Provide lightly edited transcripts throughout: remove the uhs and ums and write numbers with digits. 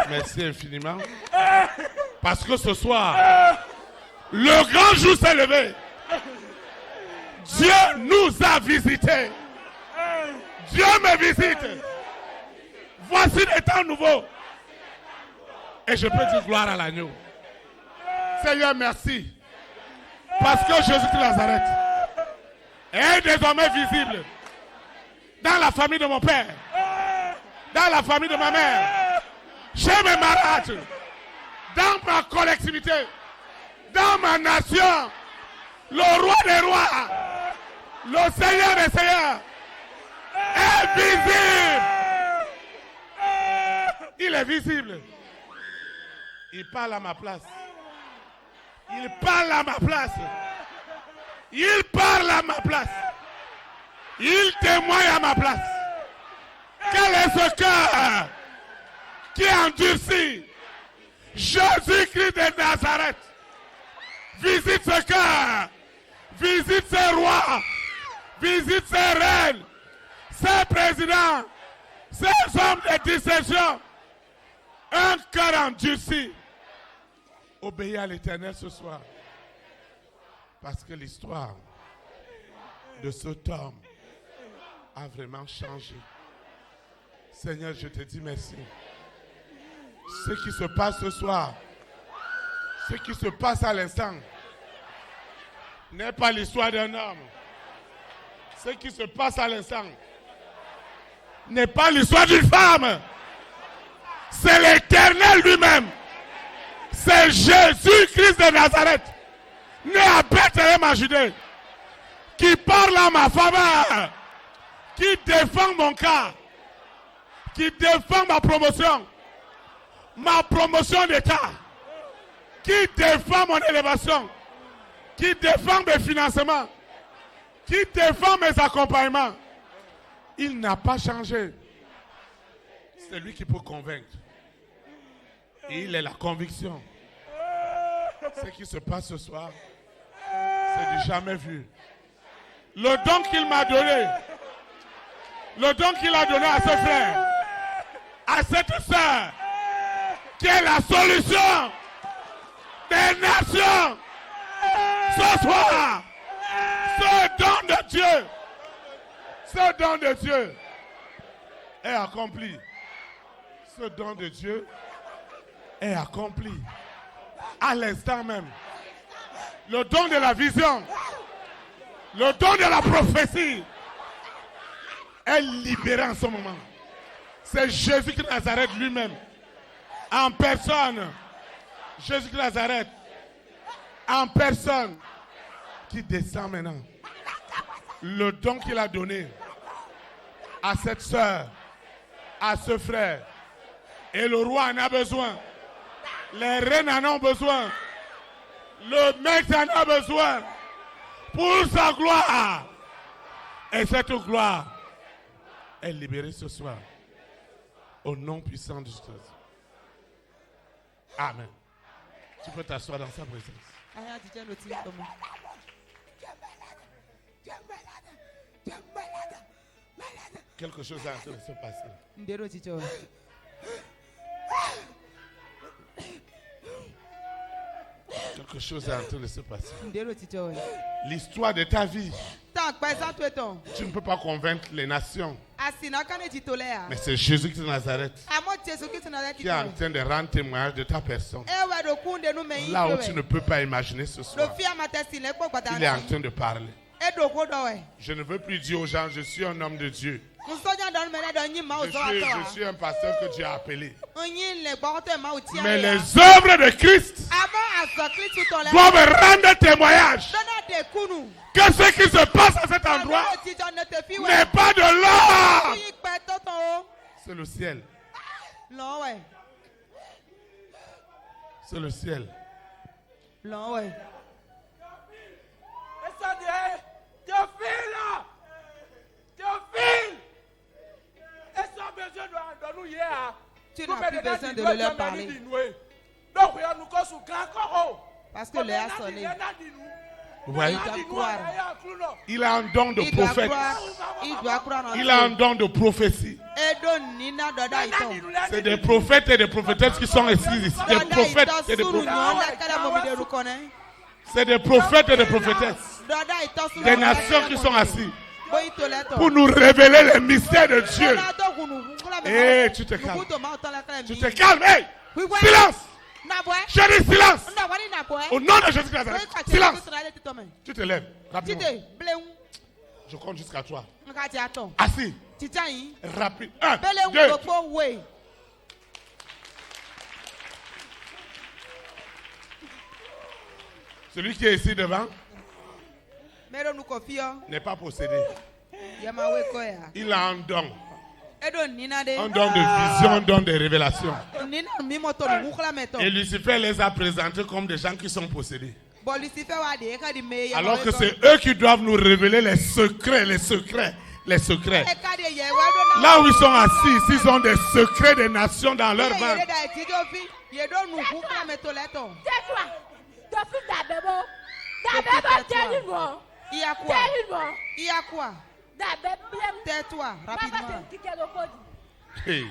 Merci infiniment. Parce que ce soir, le grand jour s'est levé. Dieu nous a visités. Dieu me visite. Voici des temps nouveaux. Et je peux dire gloire à l'agneau. Seigneur, merci. Parce que Jésus de Nazareth est désormais visible dans la famille de mon père, dans la famille de ma mère, chez mes malades, dans ma collectivité, dans ma nation. Le roi des rois, le Seigneur des seigneurs est visible. Il est visible. Il parle à ma place. Il parle à ma place. Il parle à ma place. Il témoigne à ma place. Quel est ce cœur qui endurcit? Jésus-Christ de Nazareth. Visite ce cœur. Visite ces rois. Visite ces reines. Ces présidents. Ces hommes de dissension. Un cœur endurci. Obéis à l'Éternel ce soir. Parce que l'histoire de cet homme a vraiment changé. Seigneur, je te dis merci. Ce qui se passe ce soir, ce qui se passe à l'instant, n'est pas l'histoire d'un homme. Ce qui se passe à l'instant n'est pas l'histoire d'une femme. C'est l'Éternel lui-même. C'est Jésus-Christ de Nazareth, né à Bethléem en Judée, qui parle à ma faveur, qui défend mon cas, qui défend ma promotion d'état, qui défend mon élévation, qui défend mes financements, qui défend mes accompagnements. Il n'a pas changé. C'est lui qui peut convaincre. Et il est la conviction. Ce qui se passe ce soir, c'est du jamais vu. Le don qu'il m'a donné, le don qu'il a donné à ce frère, à cette sœur, qui est la solution des nations, ce soir, ce don de Dieu est accompli. Ce don de Dieu est accompli à l'instant même. Le don de la vision, le don de la prophétie est libéré en ce moment. C'est Jésus de Nazareth lui-même, en personne. Jésus de Nazareth, en personne, qui descend maintenant. Le don qu'il a donné à cette sœur, à ce frère, et le roi en a besoin. Les reines en ont besoin. Le maître en a besoin. Pour sa gloire. Et cette gloire est libérée ce soir. Au nom puissant de Jésus. Amen. Tu peux t'asseoir dans sa présence. Quelque chose est en train de se passer. Quelque chose est en train de se passer. L'histoire de ta vie, tu ne peux pas convaincre les nations. Mais c'est Jésus de Nazareth qui est en train de rendre témoignage de ta personne. Là où tu ne peux pas imaginer ce soir, il est en train de parler. Je ne veux plus dire aux gens, je suis un homme de Dieu. Je suis un pasteur que Dieu a appelé. Mais les œuvres de Christ doivent rendre témoignage que ce qui se passe à cet endroit n'est pas de l'or. C'est le ciel. C'est le ciel. Tu n'as plus besoin de leur parler. Parce que l'heure a sonné. Vous voyez? Il doit croire. Il a un don de Il doit prophète. croire. Il doit croire en Il Dieu. a un don de prophétie. C'est des prophètes et des prophétesses qui sont assis ici. Des prophètes et des prophétesses. C'est des prophètes et des prophétesses. Des nations qui sont assis pour nous révéler les mystères de Dieu. Eh, tu te calmes. Tu te calmes. Hey, silence. Je dis silence. Au nom de Jésus Christ. Silence. Tu te lèves rapidement. Je compte jusqu'à toi. Assis. Rapide. 1, 2. Celui qui est ici devant n'est pas possédé. Il a un don. Un don de vision, un don de révélation. Et Lucifer les a présentés comme des gens qui sont possédés. Alors que c'est eux qui doivent nous révéler les secrets, les secrets, les secrets. Là où ils sont assis, ils ont des secrets des nations dans leur ventre. Il y a quoi? Tais-toi rapidement. Hey.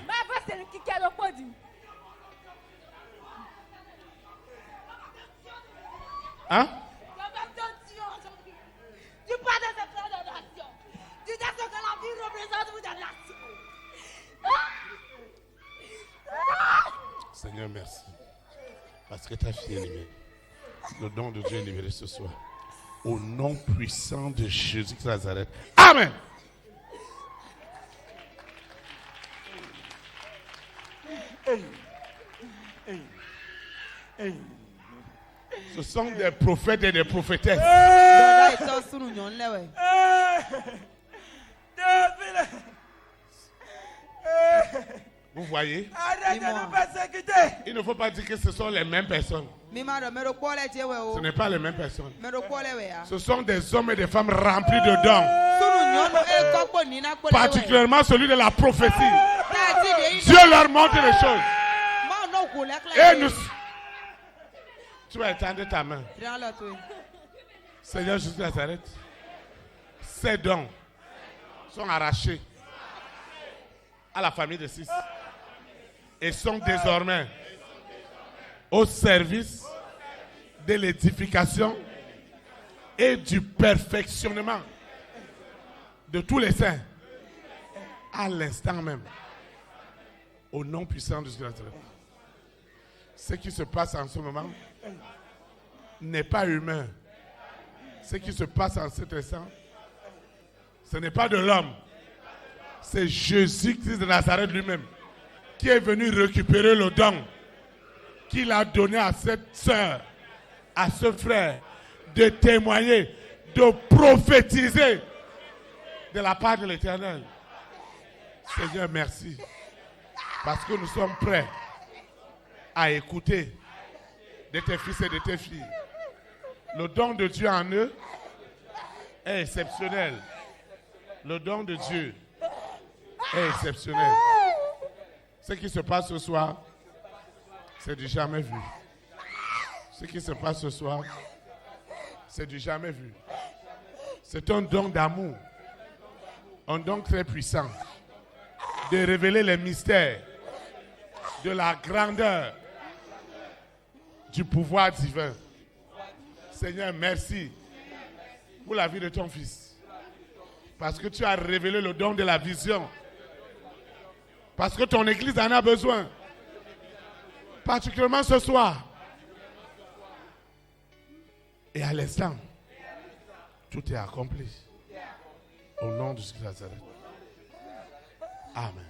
Hein? Tu parles de ce frère de nation. Tu dis ce que la vie représente pour des nations. Seigneur, merci. Parce que ta fille est libérée. Le don de Dieu est libéré ce soir. Au nom puissant de Jésus de Nazareth. Amen. Ce sont des prophètes et des prophétesses. Vous voyez? Arrêtez de nous persécuter. Il ne faut pas dire que ce sont les mêmes personnes. Ce n'est pas les mêmes personnes. Ce sont des hommes et des femmes remplis de dons. Particulièrement celui de la prophétie. Dieu leur montre les choses. Et nous... Tu vas étendre ta main. Seigneur Jésus de Nazareth, ces dons sont arrachés à la famille de 6 et sont désormais au service de l'édification et du perfectionnement de tous les saints à l'instant même, au nom puissant de Jésus. Ce qui se passe en ce moment n'est pas humain. Ce qui se passe en cet instant, ce n'est pas de l'homme. C'est Jésus-Christ de Nazareth lui-même qui est venu récupérer le don qu'il a donné à cette sœur, à ce frère, de témoigner, de prophétiser de la part de l'Éternel. Seigneur, merci. Parce que nous sommes prêts à écouter de tes fils et de tes filles. Le don de Dieu en eux est exceptionnel. Le don de Dieu est exceptionnel. Ce qui se passe ce soir, c'est du jamais vu. Ce qui se passe ce soir, c'est du jamais vu. C'est un don d'amour, un don très puissant, de révéler les mystères de la grandeur du pouvoir divin. Seigneur, merci pour la vie de ton fils. Parce que tu as révélé le don de la vision. Parce que ton église en a besoin. Particulièrement ce soir. Et à l'instant, tout est accompli. Au nom de Jésus de Nazareth. Amen.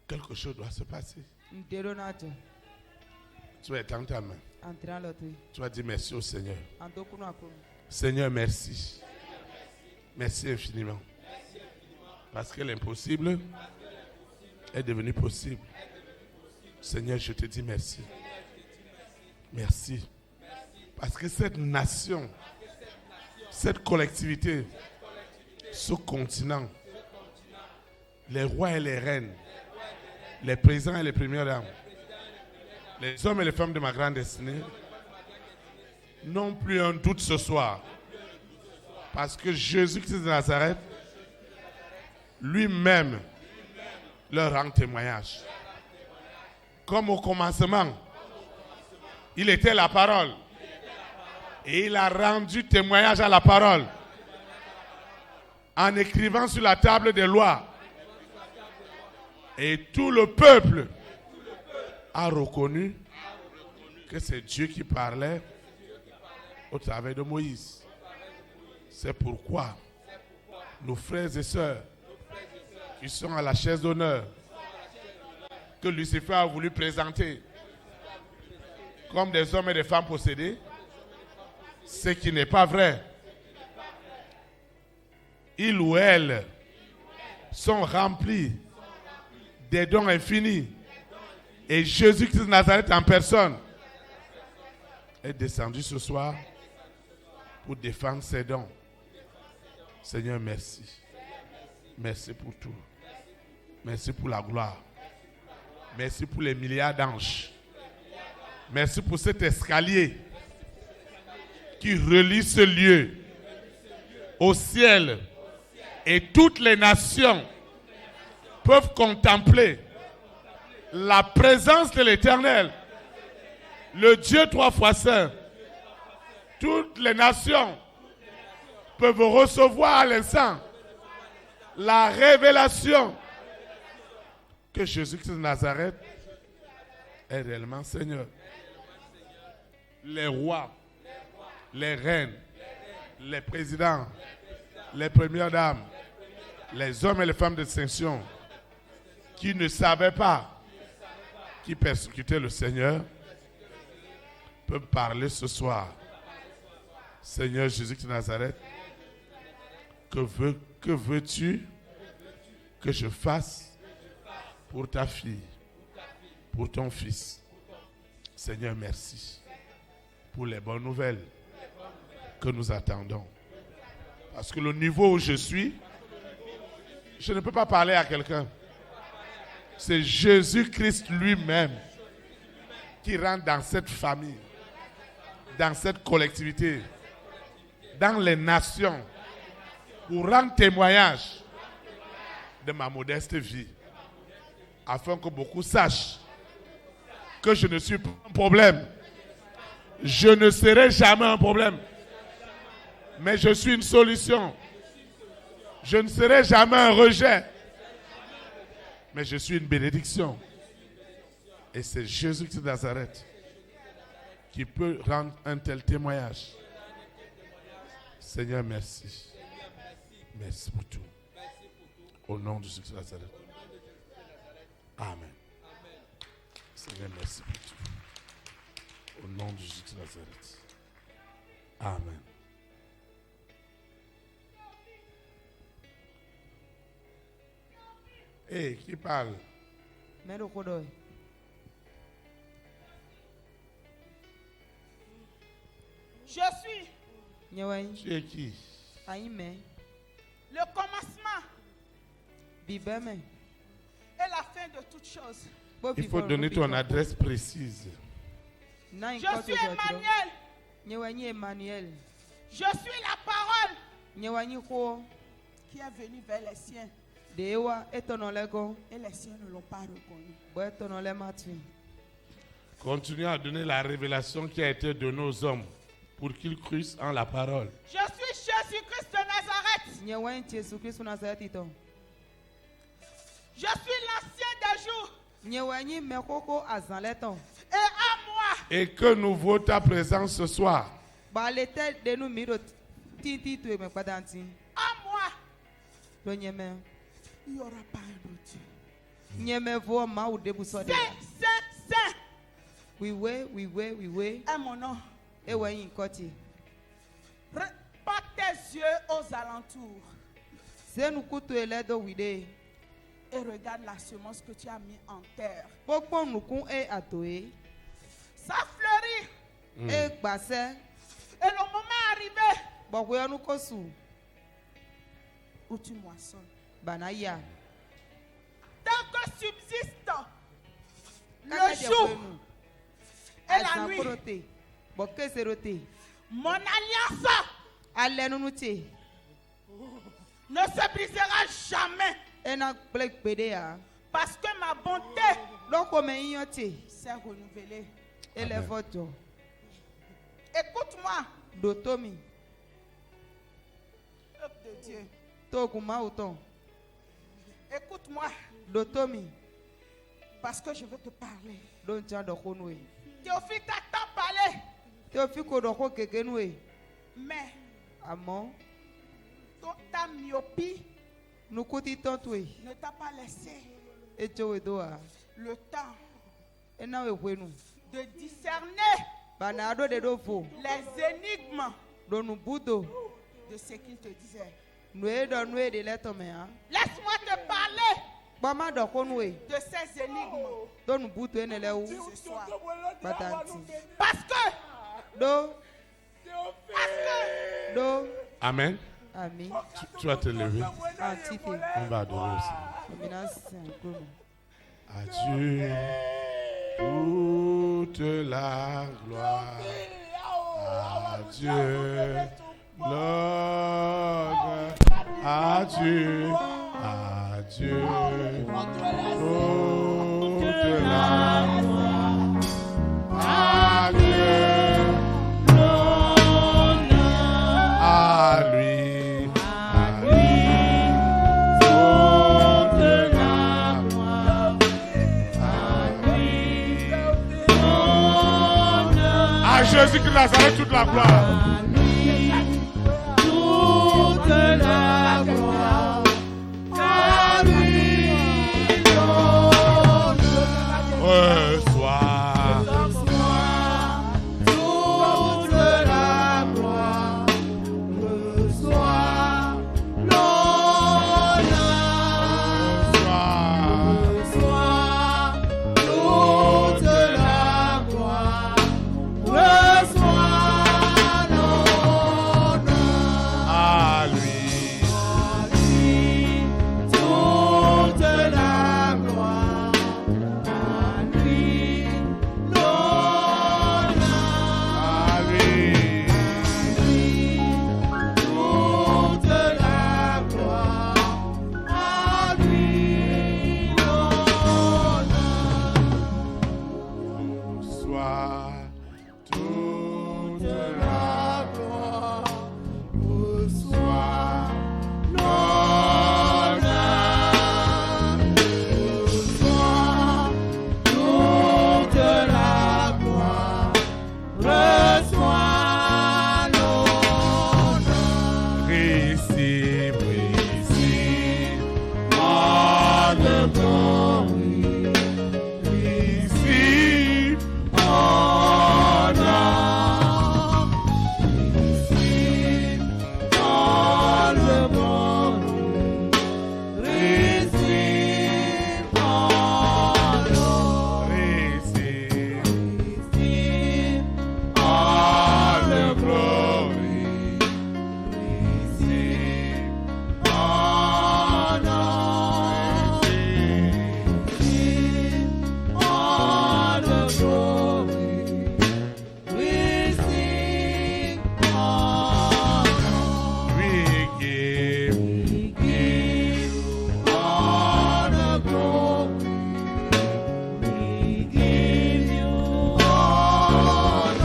Quelque chose doit se passer. Tu vas étendre ta main. Tu vas dire merci au Seigneur. Seigneur, merci. Merci infiniment. Parce que l'impossible est devenu possible. Seigneur, je te dis merci. Merci. Parce que cette nation, cette collectivité, ce continent, les rois et les reines, les présidents et les premières dames, les hommes et les femmes de ma grande destinée, n'ont plus un doute ce soir. Parce que Jésus-Christ de Nazareth, lui-même, leur rend témoignage. Comme au commencement, il était la parole. Et il a rendu témoignage à la parole en écrivant sur la table des lois. Et tout le peuple a reconnu que c'est Dieu qui parlait au travers de Moïse. C'est pourquoi nos frères et sœurs qui sont à la chaise d'honneur, que Lucifer a voulu présenter comme des hommes et des femmes possédés, ce qui n'est pas vrai. Ils ou elles sont remplis des dons infinis. Et Jésus-Christ de Nazareth en personne est descendu ce soir pour défendre ses dons. Seigneur, merci. Merci pour tout. Merci pour la gloire. Merci pour les milliards d'anges. Merci pour cet escalier qui relie ce lieu au ciel. Et toutes les nations peuvent contempler la présence de l'Éternel, le Dieu 3 fois saint. Toutes les nations peuvent recevoir à l'instant la révélation que Jésus-Christ de Nazareth est réellement Seigneur. Les rois, les reines, les présidents, les premières dames, les hommes et les femmes de distinction qui ne savaient pas qui persécutait le Seigneur peuvent parler ce soir. Seigneur Jésus-Christ de Nazareth, que veux-tu que je fasse pour ta fille, pour ton fils? Seigneur, merci pour les bonnes nouvelles que nous attendons. Parce que le niveau où je suis, je ne peux pas parler à quelqu'un. C'est Jésus-Christ lui-même qui rentre dans cette famille, dans cette collectivité, dans les nations, pour rendre témoignage de ma modeste vie, afin que beaucoup sachent que je ne suis pas un problème. Je ne serai jamais un problème, mais je suis une solution. Je ne serai jamais un rejet, mais je suis une bénédiction. Et c'est Jésus-Christ de Nazareth qui peut rendre un tel témoignage. Seigneur, merci. Merci pour tout. Au nom de Jésus de Nazareth. Amen. Seigneur, merci pour tout. Au nom de Jésus de Nazareth. Amen. Hey, qui parle? Je suis Tu es qui? le commencement et la fin de toutes choses. Il faut donner ton adresse précise. Je suis Emmanuel. Je suis la parole qui est venue vers les siens. Et les siens ne l'ont pas reconnu. Continue à donner la révélation qui a été donnée aux hommes pour qu'ils cruent en la parole. Je suis Jésus-Christ de Nazareth. Je suis l'ancien des jours. Et à moi. Et que nous vaut ta présence ce soir. À moi. Il n'y aura pas un autre Dieu. Saint. Est mon nom. Porte tes yeux aux alentours. Et regarde la semence que tu as mis en terre. Ça fleurit. Et le moment est arrivé où tu moissonnes. Le jour et la nuit, mon alliance ne se brisera jamais. Parce que ma bonté s'est renouvelée. Écoute-moi. Peuple de Dieu. Écoute-moi. Parce que je veux te parler. Théophile t'attend parler. Mais ta myopie ne t'a pas laissé le temps de discerner les énigmes de ce qu'il te disait. Laisse-moi te parler de ces énigmes ce soir. Parce que Amen. Amen. Tu vas te lever. On va adorer aussi. À Dieu toute la gloire. À Dieu l'honneur. À Dieu toute la gloire. À Dieu l'honneur. À lui. Jésus-Christ de Nazareth, toute la gloire. Toute la gloire. À lui l'honneur. Reçois. Toute la gloire. Reçois l'honneur. Reçois toute la gloire. Reçois l'honneur. À lui. Toute la gloire. À lui l'honneur. À lui. Toute la gloire. À lui l'honneur. Reçois toute la Gloire. gloire. Toute la gloire, reçois l'honneur. Récime, récime. Le glory, Récime. honor, all the glory, receive honor, Récime. receive All the glory. receive honor, receive all the glory, receive honor. We give. We give all the glory. We give you honor.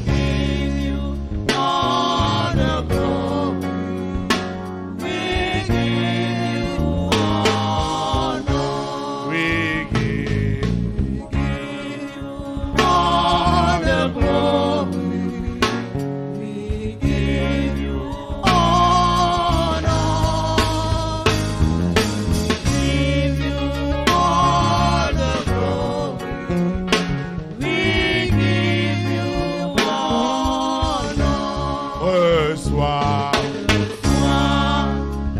We give you all the glory. We give you honor. We give. All the glory. We give you honor. We give you all the glory. We give you honor. Reçois.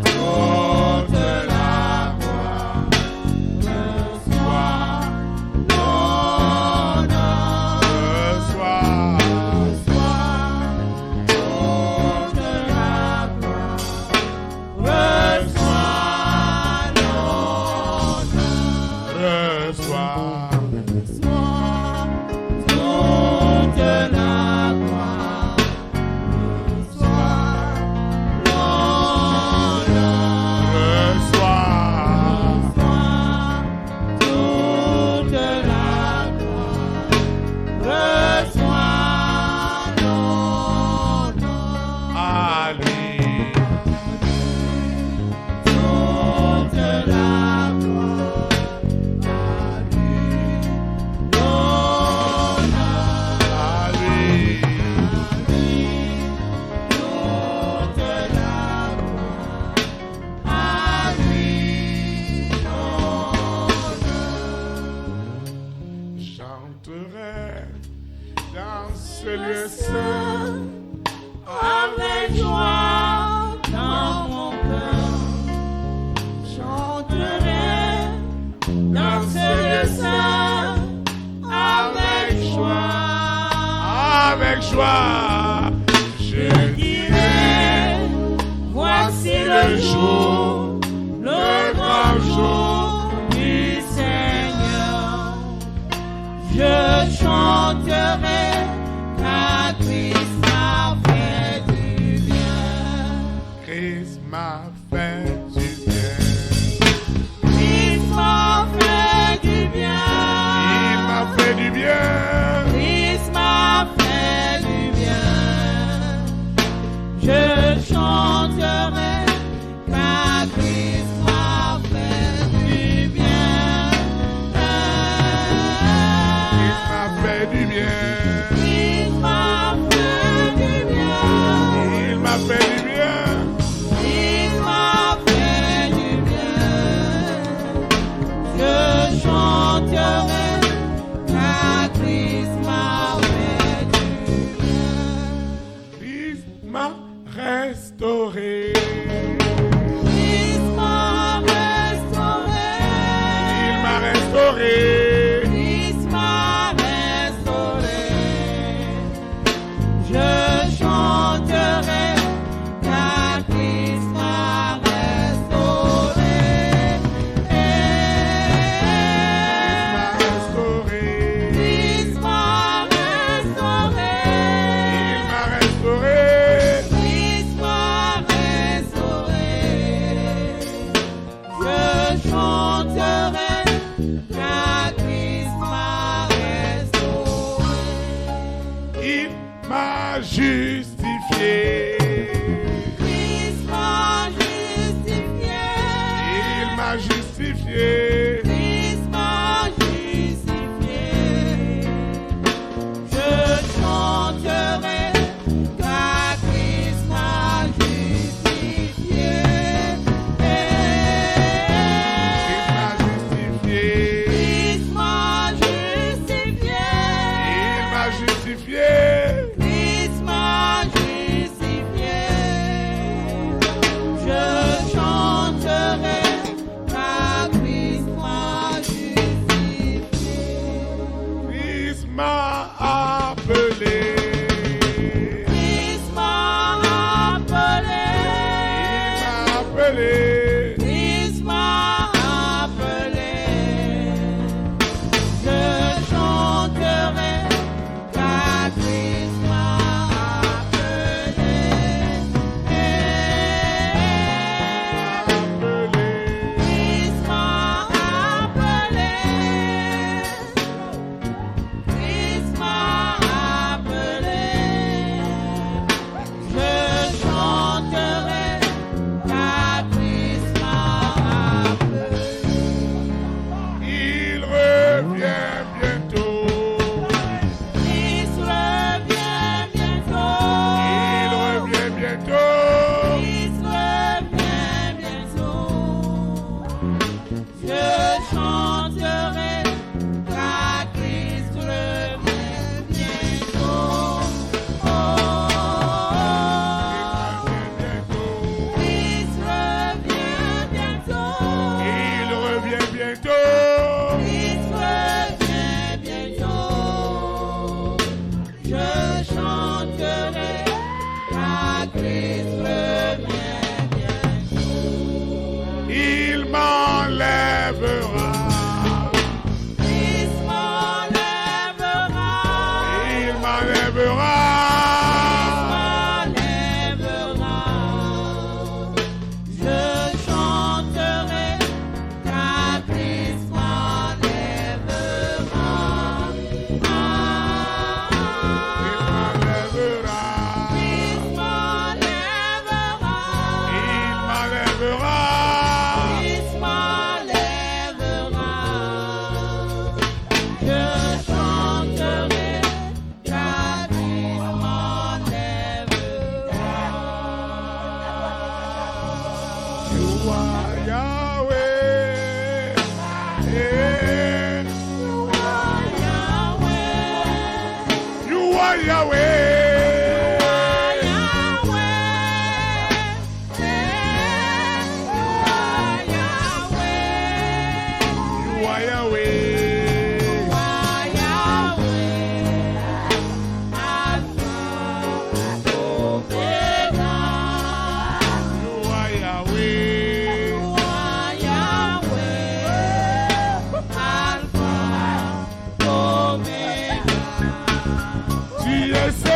Toute la gloire. Reçois l'honneur. Reçois. Toute la gloire. Reçois l'honneur. avec joie dans mon cœur. Chanterai dans ce lieu saint avec joie. Avec joie, Je dirai, voici le jour, le grand jour du Seigneur. Je chanterai car Christ m'a fait du bien. Christ m'a fait du bien. Christ m'a fait du bien. Il m'a fait du bien. Christ m'a fait du bien. Je chanterai car Christ m'a fait du bien. Christ m'a fait du bien. Christ m'a fait du bien. Il m'a fait du bien. Christ m'a fait du bien. Je chanterai car Christ m'a fait du bien. Christ m'a restauré. Christ m'a restauré. Il m'a restauré. Christ m'a restauré. Je chanterai car Christ m'a restauré. Il m'a restauré. Christ m'a restauré. Il m'a restauré. Je chanterai car Christ m'a restauré. Il m'a justifié. Christ m'a justifié. Il m'a justifié. Christ m'a justifié. Je chanterai car Christ m'a justifié. Il m'a justifié. Christ m'a justifié. Je chanterai car Christ m'a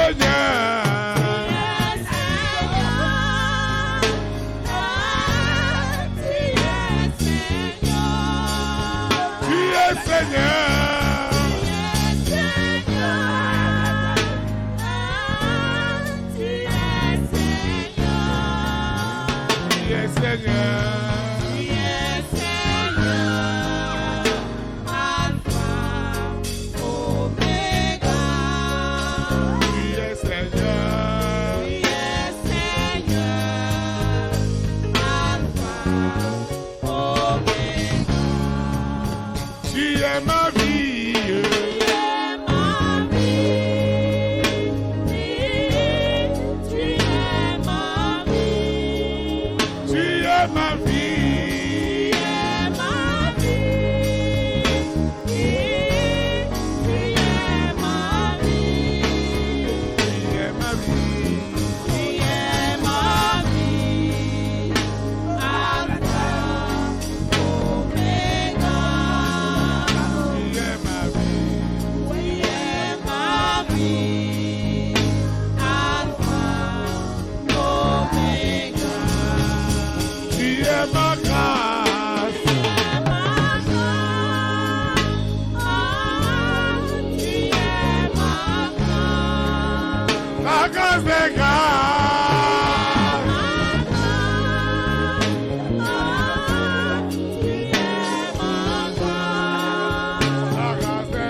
Seigneur. Tu es Seigneur. Tu es Seigneur. Ma vie, tu es ma vie, tu es ma vie, ma grâce, ma grâce des grâces, la grâce des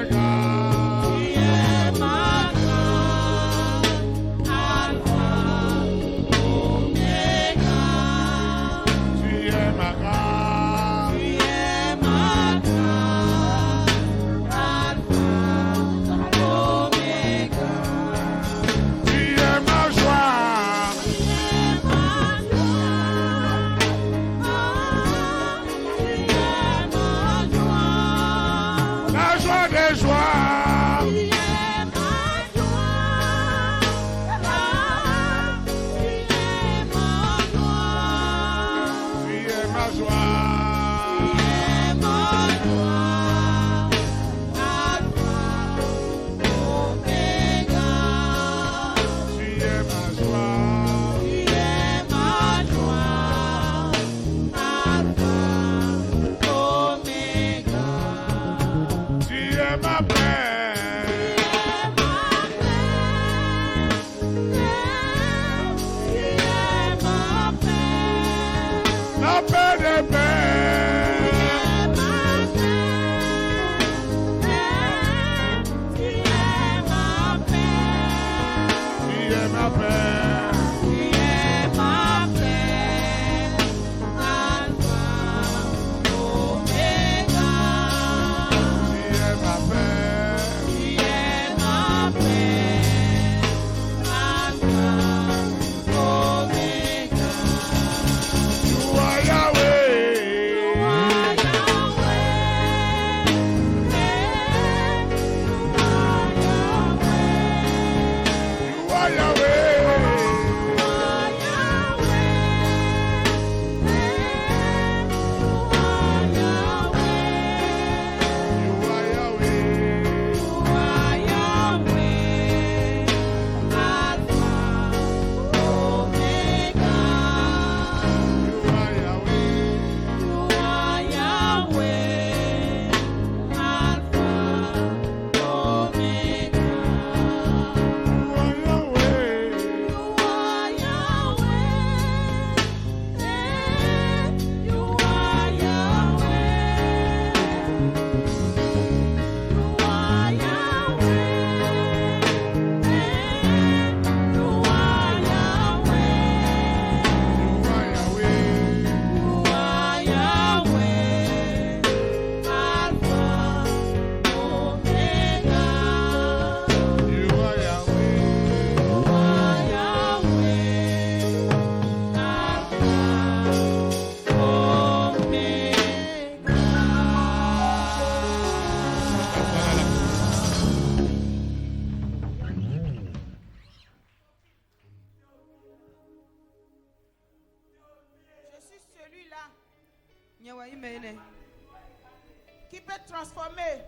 qui peut transformer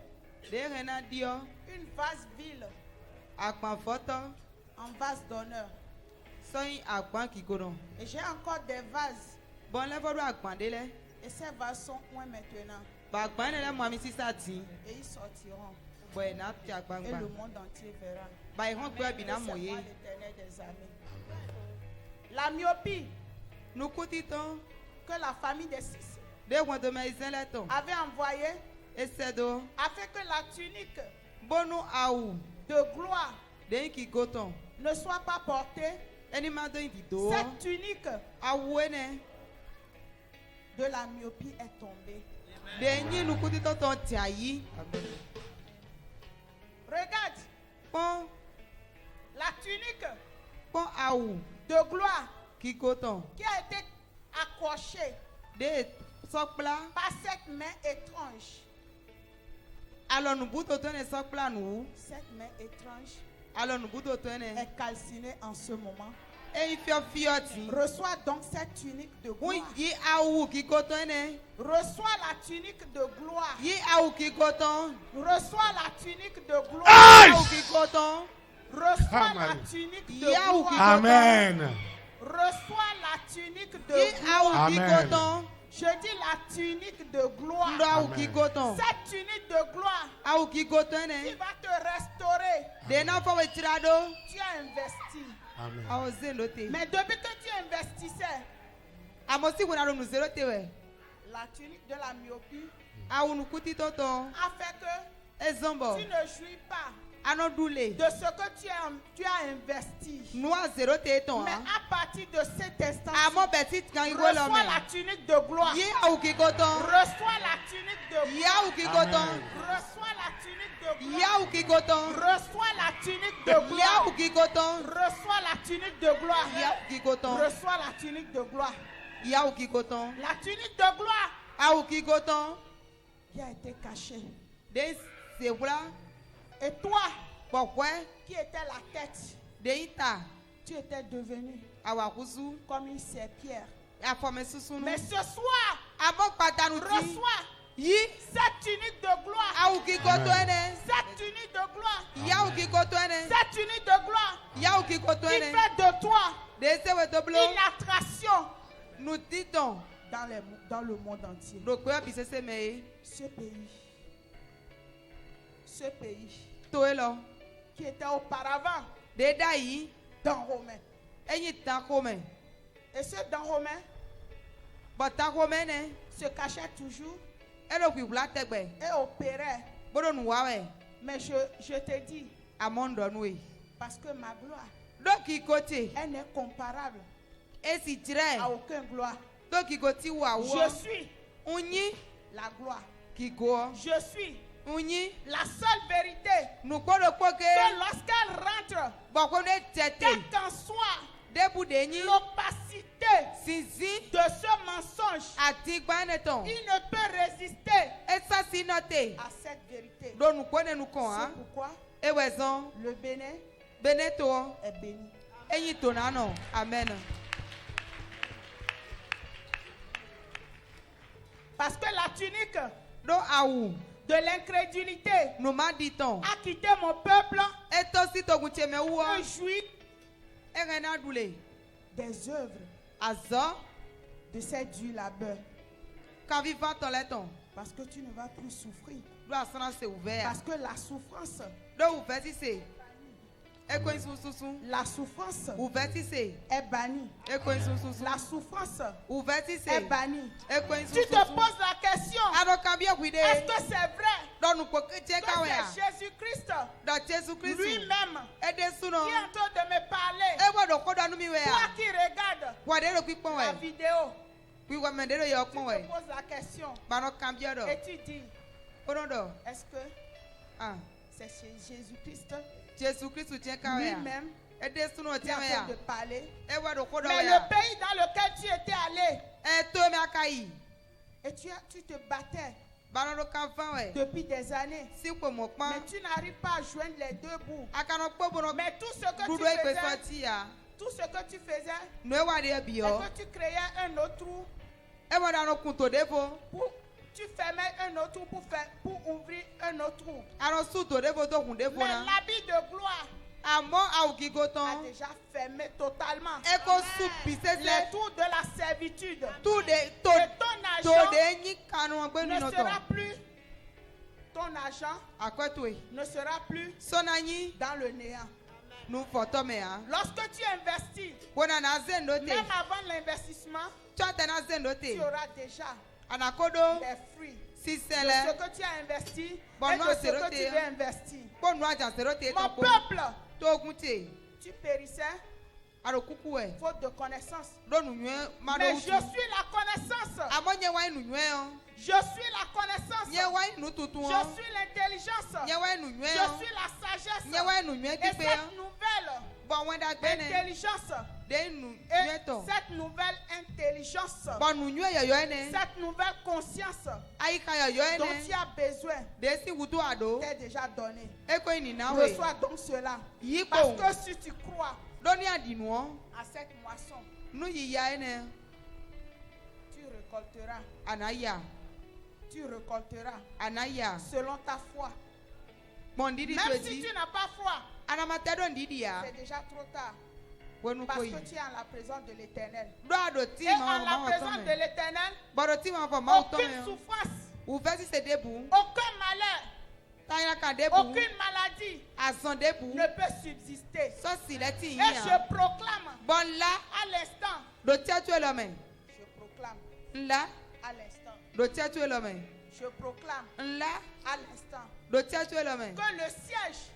une vaste ville en vase d'honneur. Soy agban qui kono. Et j'ai encore des vases. Bon le vodo agban de le. Et ces vases sont où maintenant? Ba agban le moi mi si sa ti. Et ils sortiront. Boy na ti agban Et gba. le monde entier verra. Ba ihon gbe bi na C'est moi moye. l'Éternel des armées. La myopie Nu kuti ton. que la famille des six De won de me izen le ton. avait envoyée Esedo. a fait que la tunique Bonu aou. de gloire De ki goton. ne soit pas portée. Eni ma do di do. Cette tunique Awu ene. de la myopie est tombée. De nyi nu kuti ton ton ti ayi. Regarde, Pon. la tunique Pon aou. de gloire Ki goton. qui a été accrochée De sokpla. par cette main étrange. Alors nu buto ton e sokpla nu. Cette main étrange Alors nu buto ton e. est calcinée en ce moment. E fio fio ti. Reçois donc cette tunique de gloire. Won yi awu ki goton ene. Reçois la tunique de gloire. Yi awu ki goton. Reçois la tunique de gloire. Aïe! Awu ki goton. Reçois la Amen. tunique de Yaou qui- gloire. Amen. Reçois la tunique Yi de gloire. awu ki Amen. goton. Je dis la tunique de gloire. Ndo awu Amen. ki goton. Cette tunique de gloire Awu ki goton qui ene. va te restaurer. De na fo we tirado. Tu as investi. Amen. Awu zendo te. Mais depuis que tu investissais, Amosi wona do nu zero te we. la tunique de la myopie Awu nu kuti toton. a fait que Ezombo. tu ne jouis pas Ano dule. de ce que tu as investi. Noa zero te ton. Mais à partir de cet instant, Amo betit kan yi wolo reçois me. la tunique de gloire. Yi awu ki goton. Reçois la tunique de Yi gloire. awu ki goton. Amen. Reçois la tunique de Yi gloire. awu ki goton. Reçois la tunique de Yi gloire. awu ki goton. Reçois la tunique de gloire. Yi awu ki goton. Reçois la tunique de gloire. Yi awu ki goton. La tunique de gloire Awu ki goton. qui a été cachée. De se wla. Et toi Pokwe. qui étais la tête, De ita. tu étais devenu Awakuzu. comme une serpillère. Afome susunu. Mais ce soir, Abo patanu ti. reçois Yi. cette tunique de gloire. Awu ki goton Amen. ene. Cette tunique de gloire. Yi awu ki goton ene. Cette tunique de gloire Yi awu ki goton qui ene. fait de toi De se we doblo. une attraction Nu titon. dans le monde entier. Do kwe bi se se me. Ce pays Toelo. qui était auparavant De da yi. Dahomey. Enyi tan kome. Et ce Dahomey Bota kome ne. se cachait toujours Elo ki wla tegbe. et opérait. Bodo nu wawe. Mais je te dis, Amondo nu. parce que ma gloire, Do ki kote. elle n'est comparable Esi à tire. aucune gloire. Do ki goti wa wo. Je suis Unyi. la gloire. Ki go. Je suis Unyi. la seule vérité. Nu kodo koke. Que lorsqu'elle rentre, Boko ne tete. quelle qu'en soit Debu de nyi. l'opacité Sinzi. de ce mensonge, Ati gbane ton. il ne peut résister Esa si note. à cette vérité. Do nu kone nu kon C'est ha. pourquoi Ewezon. le Bénin Beneto. est béni. Enyi tonano. Amen. Parce que la tunique Do awu. de l'incrédulité Nu ma di ton. a quitté mon peuple Eto si to gunche me wo. et jouit Erena dule. des œuvres Azo. de ces durs labeurs. Quand viva ton leton. Parce que tu ne vas plus souffrir. Do asana se ouvert. Parce que la souffrance, Do ouvert si se. Eko susu. la souffrance Ouvert si se. est bannie. Eko susu. La souffrance Ouvert si est se. bannie. Eko Tu susu. te poses la question, Ado kambia guide. est-ce que c'est vrai Do nu ko keche que kawea. c'est Jésus-Christ Do Jesu Christu. lui-même Ede suno. qui est en train de me parler? Ewo do kodo anu mi we Toi a. qui regardes Wade do kwipon la we. vidéo, Kwi wa mende do yo tu pon te we. poses la question Bano kambia do. et tu dis, Ono do. est-ce que Ah. c'est chez Jésus-Christ Jesu Christu tien kawea. lui-même Ede suno qui est tien en we train a. de parler? Ewo do kodo Mais we le a. pays dans lequel tu étais allé E to me akai. et tu te battais Bano do kanfan we. depuis des années, Si ko mo mais pan. tu n'arrives pas à joindre les deux bouts. Akano kpo bono. Mais tout ce que tu Dudu e pe faisais, sorti ya. tout ce que tu faisais, No e wa de c'est bio. que tu créais un autre trou, Ewo da no kunto devo. tu fermais un autre trou pour ouvrir un autre trou. Ano su to devo to kun devo Mais na. l'habit de gloire Amo a augigoton. déjà fermé totalement Eko supise les se. tours de la servitude. Tout de Et to ton to argent de nyi kanu agbe ne nunoto. sera plus, ton argent Akwetwe. ne sera plus Sonanyi dans le néant. nu foto me ha. Lorsque tu investis, Bona na zendote. même avant l'investissement, Chota na tu zendote. auras déjà Anakodo les fruits si de ce sele. que tu as investi Bon, et non, de ce c'est que roté, tu hein. veux investir. Bonu aja zerote Mon to peuple, gunte. tu périssais Aro kuku e. faute de connaissance. Do nu nwe ma do Mais je utu. suis la connaissance. Amonye wa nu nwe o. Je suis la connaissance. Nye wa nu tutu o. Je suis l'intelligence. Nye wa nu nwe Je o. suis la sagesse. Nye wa nu nwe Et dipe cette o. nouvelle Bon wenda gbene. intelligence, De nu et nwe to. cette nouvelle intelligence, Bon nu nwe yoyo ene. cette nouvelle conscience Ayika yoyo dont ene. tu as besoin De si wudu ado. t'est déjà donnée. Eko ini na we. Reçois donc cela. Yiko. Parce que si tu crois Doni adinu o. à cette moisson, Nu yiya ene. tu récolteras. Anaya. Tu récolteras Anaya. selon ta foi. Bon didi Même si twedi. tu n'as pas foi, Anamate don didi ya. c'est déjà trop tard. Wenu Parce koyi. que tu es en la présence de l'Éternel. Do ado ti Et ma en la ma présence de otome. l'Éternel, Boro ti ma fa ma aucune otome. souffrance, U vesi se debu. aucun malheur, Tanya ka debu. aucune maladie Asan debu. ne peut subsister. So si le ti Et ya. je proclame Bon la à l'instant, do tia tu elome. je proclame Nla à l'instant, do tia tu elome. je proclame Nla à l'instant do tia tu elome. que le siège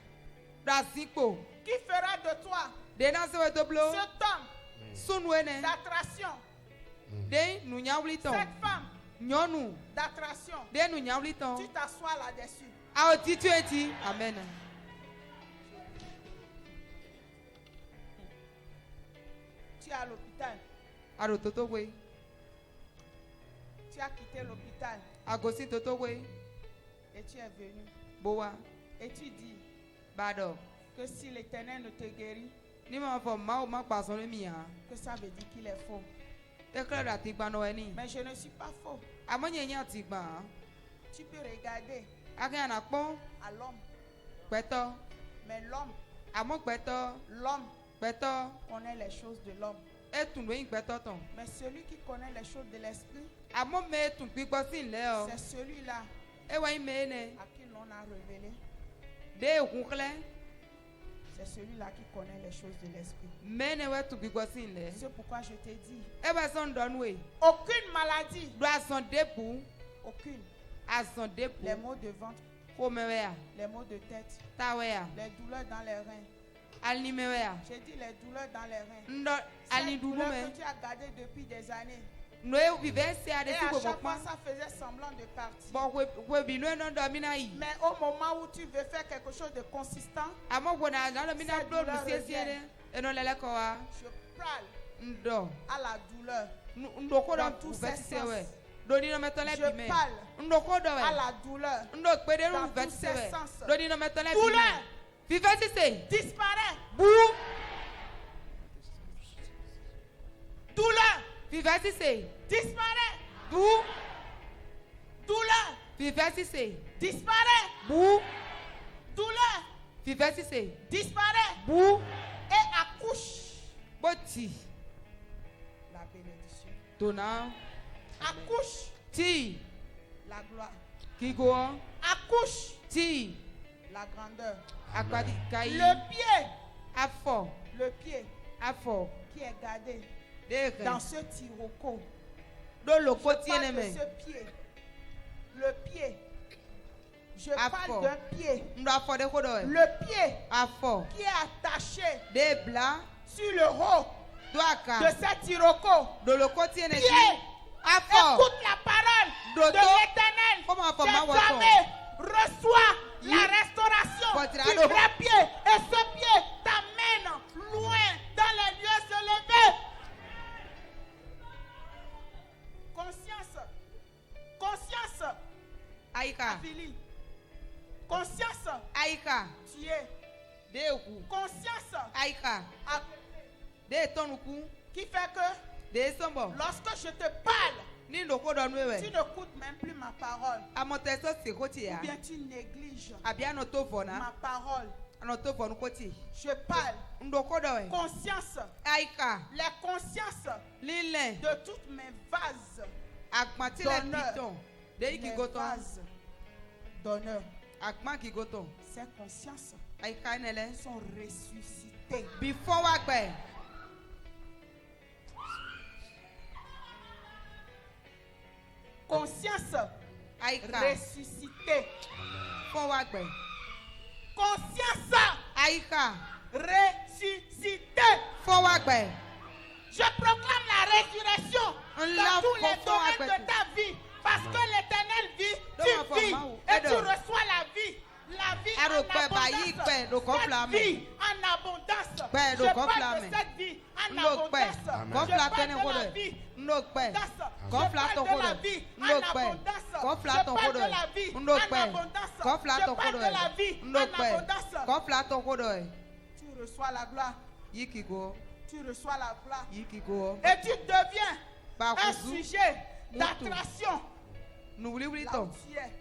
Do asikpo. qui fera de toi De na se we doblo. cet homme Sunu ene. d'attraction, De nu nyawli ton. cette femme Nyonu. d'attraction, De nu nyawli ton. tu t'assois là-dessus. A o ti tu eti. Amen. Tu es à l'hôpital, Aro toto we. tu as quitté l'hôpital Agosi toto we. et tu es venu. Bowa. Et tu dis Bado. que si l'Éternel ne te guérit, Ni ma fo ma o ma pa so le mi ha. que ça veut dire qu'il est faux. E kle da ti gba no eni. Mais je ne suis pas faux. Amonye nya ti gba. Tu peux regarder Akan na pon. à l'homme, Peto. mais Amon peto. l'homme Peto. connaît les choses de l'homme. E tun we peto ton. Mais celui qui connaît les choses de l'esprit, Amon me tun gbigbo sin le o. c'est celui-là E wa me ne. à qui l'on a révélé. De hun kle. C'est celui-là qui connaît les choses de l'esprit. Me ne we tun gbigbo sin le. C'est pourquoi je t'ai dit, E ba son don we. aucune maladie, Do asan debu. aucune, Asan debu. les maux de ventre, Ko me we ya. les maux de tête, Ta we ya. les douleurs dans les reins. Alni me we ya. J'ai dit les douleurs dans les reins. Ndo alni Cette dudu douleur me. que tu as gardée depuis des années. No e vive se ade Et si à ko chaque fois, pon. ça faisait semblant de partir. Bon we bi no no do mi na yi. Mais au moment où tu veux faire quelque chose de consistant, Amo wona na mi na Cette do du douleur siesie revient. de. Eno lele ko wa. je parle Ndo. à la douleur. Ndo ko do Dans tous veti ses se we. sens. Do ni no me to le bi Je me. parle Ndo ko do à we. la douleur. Ndo pe de Dans ru veti tous se ses we. sens. Do ni no me to le bi me. Douleur Fi veti se. disparaît. Bu. Douleur Fi veti se. disparaît. Bu. Douleur Fi veti se. disparaît. Bu. Douleur Fi veti se. disparaît. Bu. Et accouche Boti. la bénédiction. Tona. Accouche Ti. la gloire. Kigo. Accouche Ti. la grandeur. Agbadi kai. Le pied, Afọ. le pied Afọ. qui est gardé De dans ce tiroko. do loko Je tiene parle de me. ce pied. Le pied. Je Afọ. parle d'un pied. Ndo afọ de ko do e. Le pied Afọ. qui est attaché De bla. sur le haut Do aka. de ce tiroko. Do loko tiene ti. Pied. Afọ. Écoute la parole Dodo. de l'Éternel. Comment on peut Tes m'avoir ton? familles, reçois la Yi. restauration Votre du ado. vrai pied. Et ce pied t'amène loin dans les lieux élevés. Conscience. Conscience. Aika. Philippe. Conscience. Aika. Tu es. De ku. Conscience. Aika. à- De tonuku. Qui fait que De sombo. lorsque je te parle, Ni ndo ko do nu tu we. n'écoutes même plus ma parole. Amote so se ko ti Ou ya. bien tu négliges Abia no to fona. ma parole. Je parle conscience, Aïka, les consciences Lilin, de toutes mes vases Akmati le d'honneur. piton, Deyi ki Mes goton, vases d'honneur. Akma ki goton, Ces consciences Aïka nele, sont ressuscitées. before wakbe, Conscience Aïka, ressuscitée. before wakbe, Conscience Aïka, ressuscitée. before wakbe, Je proclame la résurrection dans tous les domaines de ta vie. Parce que l'Éternel vit, tu vis et tu reçois la vie. La vie en abondance. Cette vie en abondance. Je parle de cette vie en abondance. Je parle de la vie. Je parle de la vie en abondance. Je parle de la vie en abondance. Je parle de la vie en abondance. Tu reçois la gloire. Yikigo, Tu reçois la gloire. Yikigo, Et tu deviens un Bakuzu, sujet d'attraction. nous voulons Là où tu es.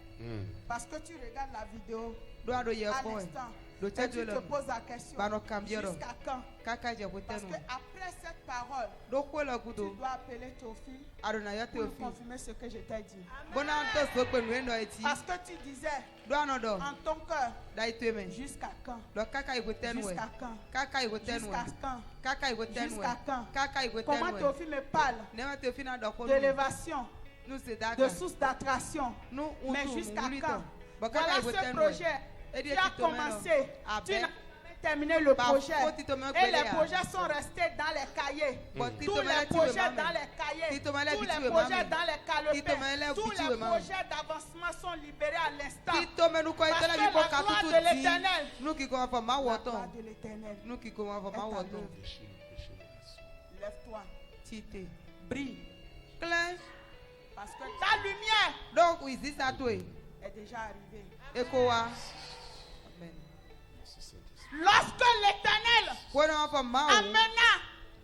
Parce que tu regardes la vidéo doit de à yefo, l'instant. do Et tu te tchadjelo, poses la question. bano cambiero, Jusqu'à quand? kaka Parce jabutenu, qu'après cette parole, do kwela tu gudo, dois appeler Théophile adonaya pour teofi, confirmer ce que je t'ai dit. bonanto sokwe nuendo eti, Parce que tu disais do anodo, en ton cœur, daiteme, jusqu'à quand? do kaka igutenu, Jusqu'à quand? kaka igutenu, Jusqu'à quand? kaka igutenu, Jusqu'à quand? kaka Comment igutenu, Théophile me parle nema teofi na doko, d'élévation, nous c'est de d'accord, source d'attraction. nous Mais untu, jusqu'à mulito, quand? bakaka Voilà ce igutenu, projet. Tu as commencé. Tu n'as jamais terminé le projet. Et les projets sont restés dans les cahiers. Tous les projets dans les cahiers. Tous les projets dans les calepins. Tous les projets d'avancement sont libérés à l'instant. Parce que la gloire de l'Éternel. nous qui commençons à La gloire mawoton, de l'Éternel. nous qui commençons à est à mawoton, l'œuvre. Lève-toi. tite, Brille. clair, Parce que ta lumière donc oui, c'est ça toi, est déjà arrivée. ekowa, amen. Lorsque l'Éternel When on for mawo, amena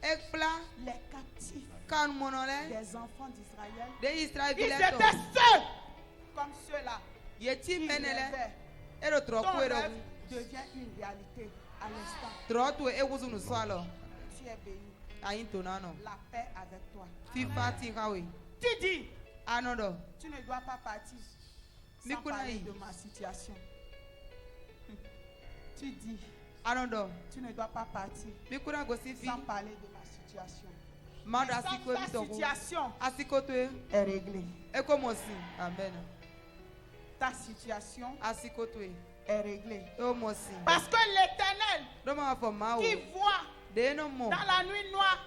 ekpla, les captifs kan monole, des enfants d'Israël, de Israël ils bileto, étaient seuls comme ceux-là. yeti Ils menele, rêvaient. ero tro Ton kwero, rêve devient une réalité à l'instant. tro tu ewuzu nu swalo, Tu es béni. ayin tonano, La paix avec toi. fifa ti kawe, Tu dis, anodo, tu ne dois pas partir sans Mikuna parler yi. de ma situation. Tu dis, anodo, tu ne dois pas partir mikuna gosifi, sans parler de ma situation. mado Mais asiko ta bitoko, situation asiko tu, est réglée. eko mosi, amen, Ta situation asiko tu, est réglée. e mosi, Parce que l'Éternel do ma for mawo, qui voit de no mo, dans la nuit noire,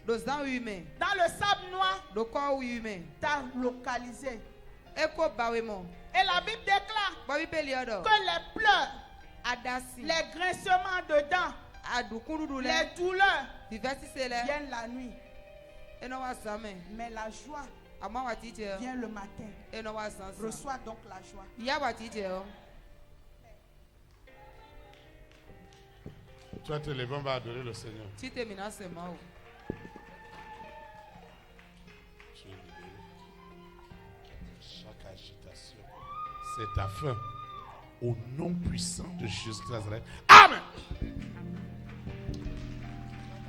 do zan yume, dans le sable noir, do ko yume, t'a localisé. eko bawe mo, Et la Bible déclare bawi peli odo, que les pleurs, adasi, les grincements de dents, adukurudu le, les douleurs diversi se le, viennent la nuit. eno wa same, Mais la joie ama wa tije, vient le matin. eno wa sansa, Reçois donc la joie. ya wa tije o, Tu vas te lever, on va adorer le Seigneur. tite mina se ma o, Tu es libéré. Chaque agitation, c'est ta fin. Au nom puissant de Jésus de Nazareth. Amen.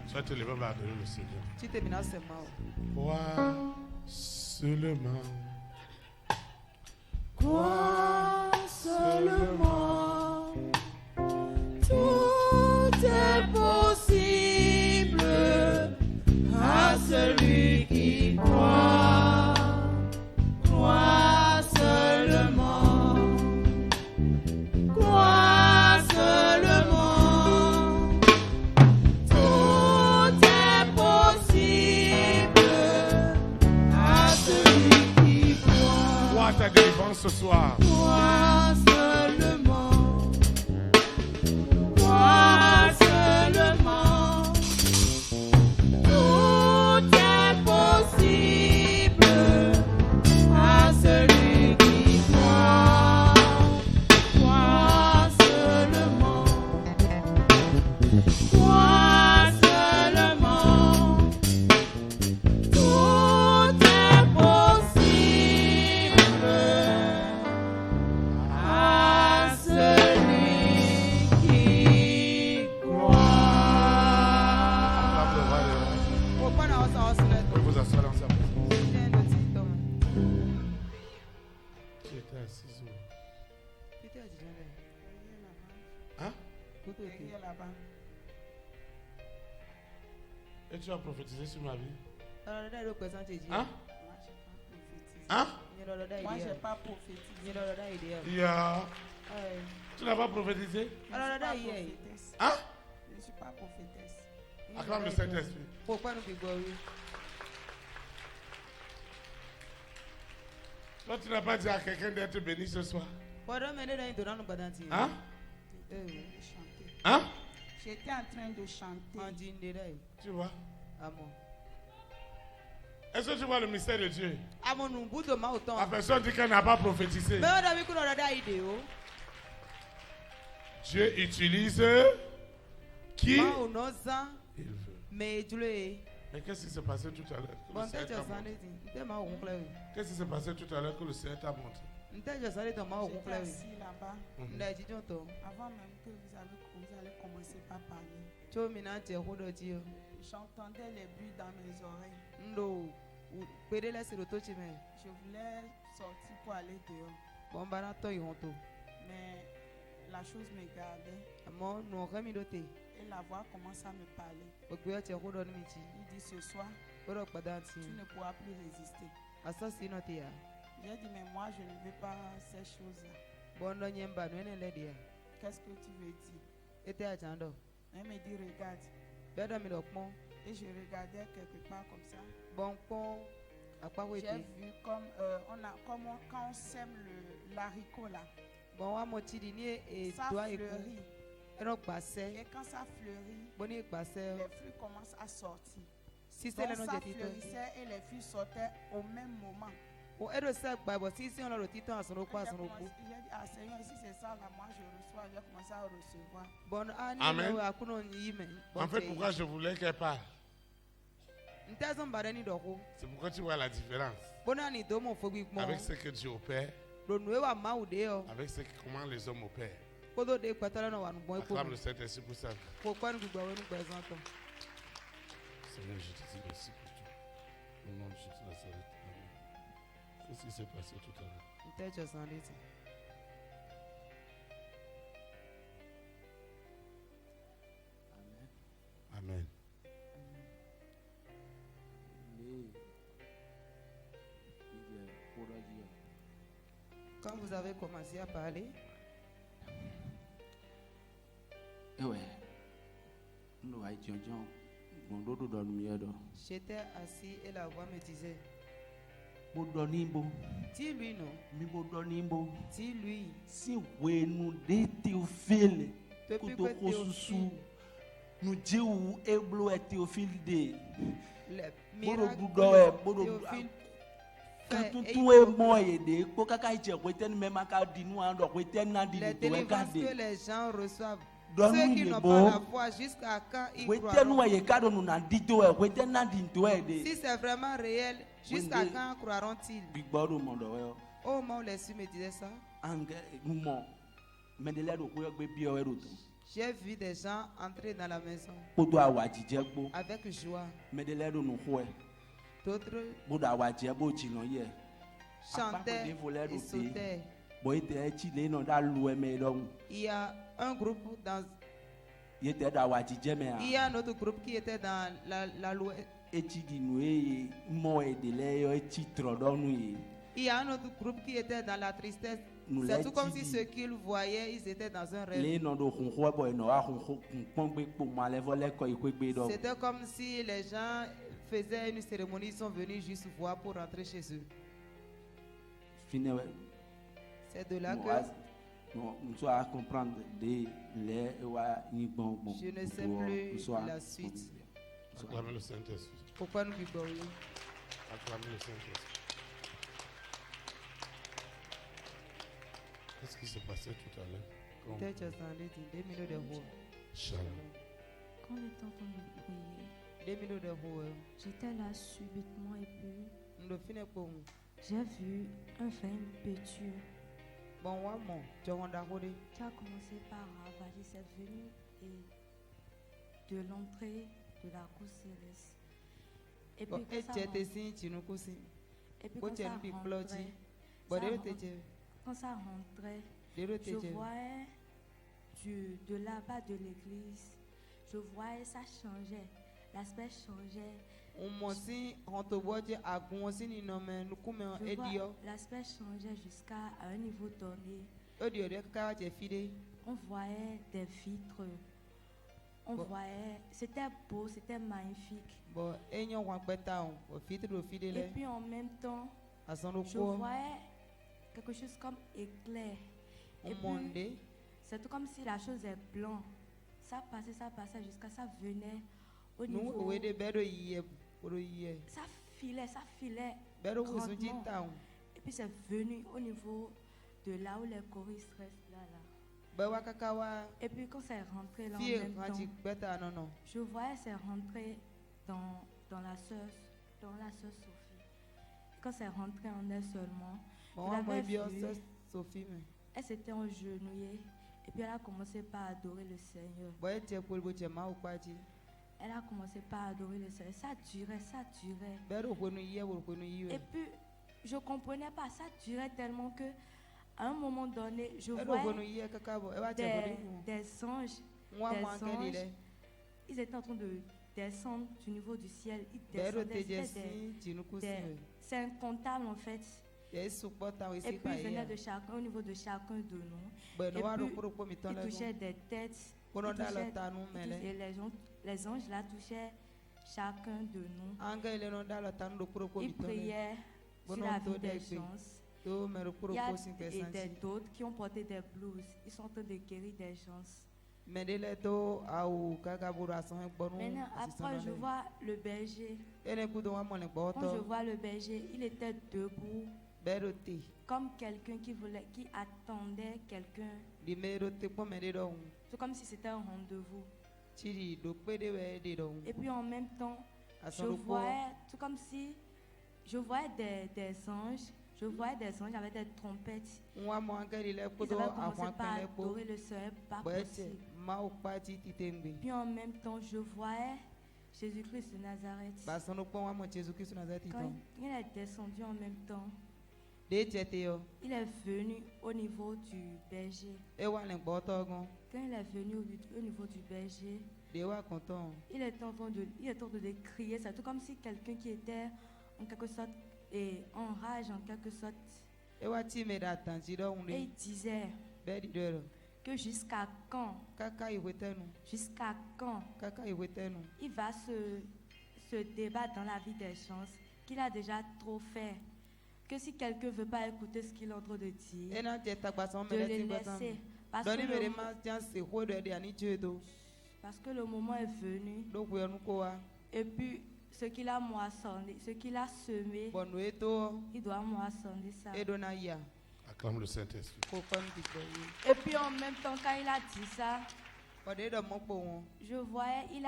Tu vas te lever, on va adorer le Seigneur. tite mina se ma o. Crois seulement. Crois seulement, tout est possible à celui qui croit. Crois seulement, crois seulement, tout est possible à celui qui croit. Crois ta délivrance ce soir. Crois seulement, crois seulement, tout est possible à celui qui croit. Crois seulement, crois seulement, tout est possible. Et tu as prophétisé sur ma vie? Alors, là, il représente Dieu. Hein? Moi, Hein? j'ai pas prophétisé. Yeah. Tu n'as pas prophétisé? Alors, là, Je suis pas il est. prophétesse. Hein? Je ne suis pas prophétesse. Acclame le Saint-Esprit. Pourquoi nous bigorons? Toi, tu n'as pas dit à quelqu'un d'être béni ce soir? Pendant que nous donnons nous badanti. Hein? De chanter. Hein? J'étais en train de chanter. On dit une détail. Tu vois? Amen. Est-ce que tu vois le mystère de Dieu? Amen, nous bout de ma autant. La personne dit qu'elle n'a pas prophétisé. Mais on a vu qu'on a des idées. Dieu utilise qui Ma ou non ça, il veut. mais tu l'es. Mais qu'est-ce qui s'est passé tout à l'heure que Bon, le Seigneur t'es t'a déjà montré? dit. T'es ma ou clair. Qu'est-ce qui s'est passé tout à l'heure que le Seigneur t'a montré? T'es déjà dit ton ma ou J'étais clair. assis là-bas. N'a dit ton. Avant même que vous allez commencer par parler. Tu as mis un tiers de Dieu. J'entendais les bruits dans mes oreilles. Non. Ou pédé là c'est le taux chimé. Je voulais sortir pour aller dehors. Bon bah toi ils ont tout. Mais la chose me gardait. Moi nous remis doté. Et la voix commence à me parler. Au bureau tiers de midi. Il dit ce soir, Pour pas danser. tu ne pourras plus résister. Assassin noté. J'ai dit, mais moi, je ne veux pas ces choses-là. Bon non yemba nous ne l'aide. Qu'est-ce que tu veux dire? Était à Jando. Elle me dit, regarde. Beda mi dokmo. Et je regardais quelque part comme ça. Bon pont. À quoi J'ai oui. vu comme, quand on sème l'haricot là, Bon wa moti di ni et ça toi et fleurit. et donc passé. Et quand ça fleurit, Boni passé. les fruits commencent à sortir. Si c'est Donc le nom ça de Tito. fleurissait et les fruits sortaient au même moment. O edo sa Bible si on a le Tito à son J'ai quoi son commencé- coup. j'ai dit, ah Seigneur, si c'est ça là, moi je reçois. J'ai commencé à recevoir. Bon ani Amen. na akuno yime. En fait, pourquoi je voulais qu'elle parle? Ntazo mbadani doko. C'est pourquoi tu vois la différence Bona ni domo fogi mo. avec ce que Dieu opère, Lo nuwe wa ma udeo. avec comment les hommes opèrent. Kodo de kwatala na wanu boy ko. Acclame le Saint-Esprit pour ça. Pourquoi nous gba wenu gba zanto. Seigneur, je te dis merci pour tout. Au nom de Jésus de Nazareth. Amen. Qu'est-ce qui s'est passé tout à l'heure? Ntejo sanditi. Amen. Quand vous avez commencé à parler, j'étais assis et la voix me disait, dis-lui non, dis-lui, Si wenu de Théophile, depuis kuto que kosusu, Théophile, nous disons eblo et Théophile de. le Bodo miracle budoe, bodo Théophile quand fait, et tout est moyen de, pour kaka iche kweten même aka dinu ando kweten na di les to délivrances que ekade. les gens reçoivent, Donne ceux nous qui les n'ont beaux. pas la foi jusqu'à quand ils Kweten croiront. wa ye kado nu na di to e, kweten na di to e de. Si c'est vraiment réel, jusqu'à Wende. quand croiront-ils? Big bodo mondo we. Au moment où les cieux me disaient ça, Ange mo. Medele do ko gbe bi o eroto. j'ai vu des gens entrer dans la maison Podo awajije gbo. avec joie. Medele do nu ko e. D'autres Bodo awajije bo jino ye. chantaient et sautaient. Bon, il était chillé dans la loi, mais donc, Il y a un groupe dans, il était dans la Wadjidjeme. il y a un autre groupe qui était dans la loi. Et tu dis, nous, moi, et de l'air, et tu dans nous. Il y a un autre groupe qui était dans la tristesse. Nous C'est l'a tout comme dit. si ceux qu'ils voyaient, ils étaient dans un rêve. Les noms de Honro, boy, no, a Honro, Pongbe, pour moi, les volets, quoi, il peut être. C'était comme si les gens faisaient une cérémonie, ils sont venus juste voir pour rentrer chez eux. Fini, C'est de là que nous doit comprendre des les bon. je ne sais plus la suite. Acclamez le Saint-Esprit. Pourquoi nous vivons? Acclamez le Saint-Esprit. Qu'est-ce qui s'est passé tout à l'heure? Peut-être que ça en est 2 minutes de roi. Shalom. Quand on est en train de prier, 2 minutes de roi. j'étais là subitement et puis Nous finissons pour nous. j'ai vu un vin impétueux Bon, ouais, mon, tu as qui a commencé par ravager cette venue et de l'entrée de la cour céleste. Et puis, Bon, et tu étais si, tu nous cousin. et puis Quand quand tu ça es un peu rentrait, clôti. Bon, ça de rentre- l'autre, quand ça rentrait, de l'autre, je voyais de là-bas de l'église, je voyais ça changeait. l'aspect changeait. On monsi rentoboje agunsi ni nome nukume Je vois, edio. l'aspect changeait jusqu'à un niveau donné. Edio de kaka je fide. On voyait des vitres. On Bon. voyait, c'était beau, c'était magnifique. Bo enyo wan peta on. O fide do fide Et le. puis en même temps, Asono je ko voyais quelque chose comme éclair. on Et monde. puis, c'est tout comme si la chose est blanc. Ça passait jusqu'à ça venait au Nu niveau. we de bedo yiye poro yiye. Ça filait. Bedo wusunji grandement. taun. Et puis c'est venu au niveau de là où les choristes restent là. Be wa kaka wa Et puis quand c'est rentré là en fie même ranji temps, beta non non. je voyais c'est rentré dans la sœur Sophie. Quand c'est rentré en elle seulement, Bon je wa mo l'avais bio vue. Sophie me. Elle s'était engenouillée et puis elle a commencé par adorer le Seigneur. Bo e tie pol bo je ma ukwaji. Elle a commencé par adorer le Seigneur. Ça durait. Bedo ponu yiye wo ponu Et yiwe. puis, je ne comprenais pas. Ça durait tellement que, à un moment donné, je Bedo ponu voyais yiye kaka bo e wa tie ponu. des anges. Moi des moi keli le. anges. Ils étaient en train de descendre du niveau du ciel. Ils Bedo descendaient. te je C'était si jinuku des- si. C'est incontable en fait. Ye supporta we Et si puis, pa ils venaient ye. de chacun, au niveau de chacun de nous. Bo no Et wa ro puis, poro po mi ton Ils le. touchaient des têtes. Kono Ils da lo touchaient- tanu ils touchaient- mele. et les anges là touchaient chacun de nous. Anga ile no da lo tanu do poro po mi Ils ton le. priaient sur Bono la to vie de des gbe. gens. To me ro poro Il y a po sin pe santi. d'autres qui ont porté des blues. Ils sont en train de guérir des gens. Me de le to au kaka buru asan e gbonu. Maintenant, après, je vois le berger. Ene kudo wa mo le gbo Quand je to. vois le berger, il était debout, Bedo te. comme quelqu'un qui attendait quelqu'un. Di me ro te po me de do. C'est comme si c'était un rendez-vous. Chiri do pe de we de do. Et puis en même temps, je Asan do po. voyais, tout comme si je voyais des anges. Je voyais des anges avec des trompettes. Wa mo anga ile Ils kudo avaient commencé afwan par pe le po. adorer le Seigneur, pas Bo e possible. ma o pa ti ti tembe. Puis en même temps, je voyais Jésus-Christ de Nazareth. Ba so no po wa mo Jesus Christ na zati Quand ton. il est descendu en même temps, De jete yo. il est venu au niveau du berger. E wa le gbo to gan. Quand il est venu au niveau du berger, De wa konton. il est en train de crier. C'est tout comme si quelqu'un qui était en quelque sorte en rage, en quelque sorte. E wa ti me da tan ti do un Et le. il disait Be di do. que jusqu'à quand, Kaka iwe tenu. jusqu'à quand Kaka iwe tenu. il va se débattre dans la vie des gens, qu'il a déjà trop fait. Que si quelqu'un ne veut pas écouter ce qu'il est en train de dire, E na je tagba so de me le le ti gba san. laisser. Parce Do ni me de que, ma jan se ho do de ani je do. le moment est venu. Do ku enu ko wa. Et puis, ce qu'il a moissonné, ce qu'il a semé, Bon no e to il doit moissonner ça. e do na ya. Acclame le Saint-Esprit. Ko kon ti ko yi. Et puis en même temps, quand il a dit ça, Ko de do mo po won. je voyais, il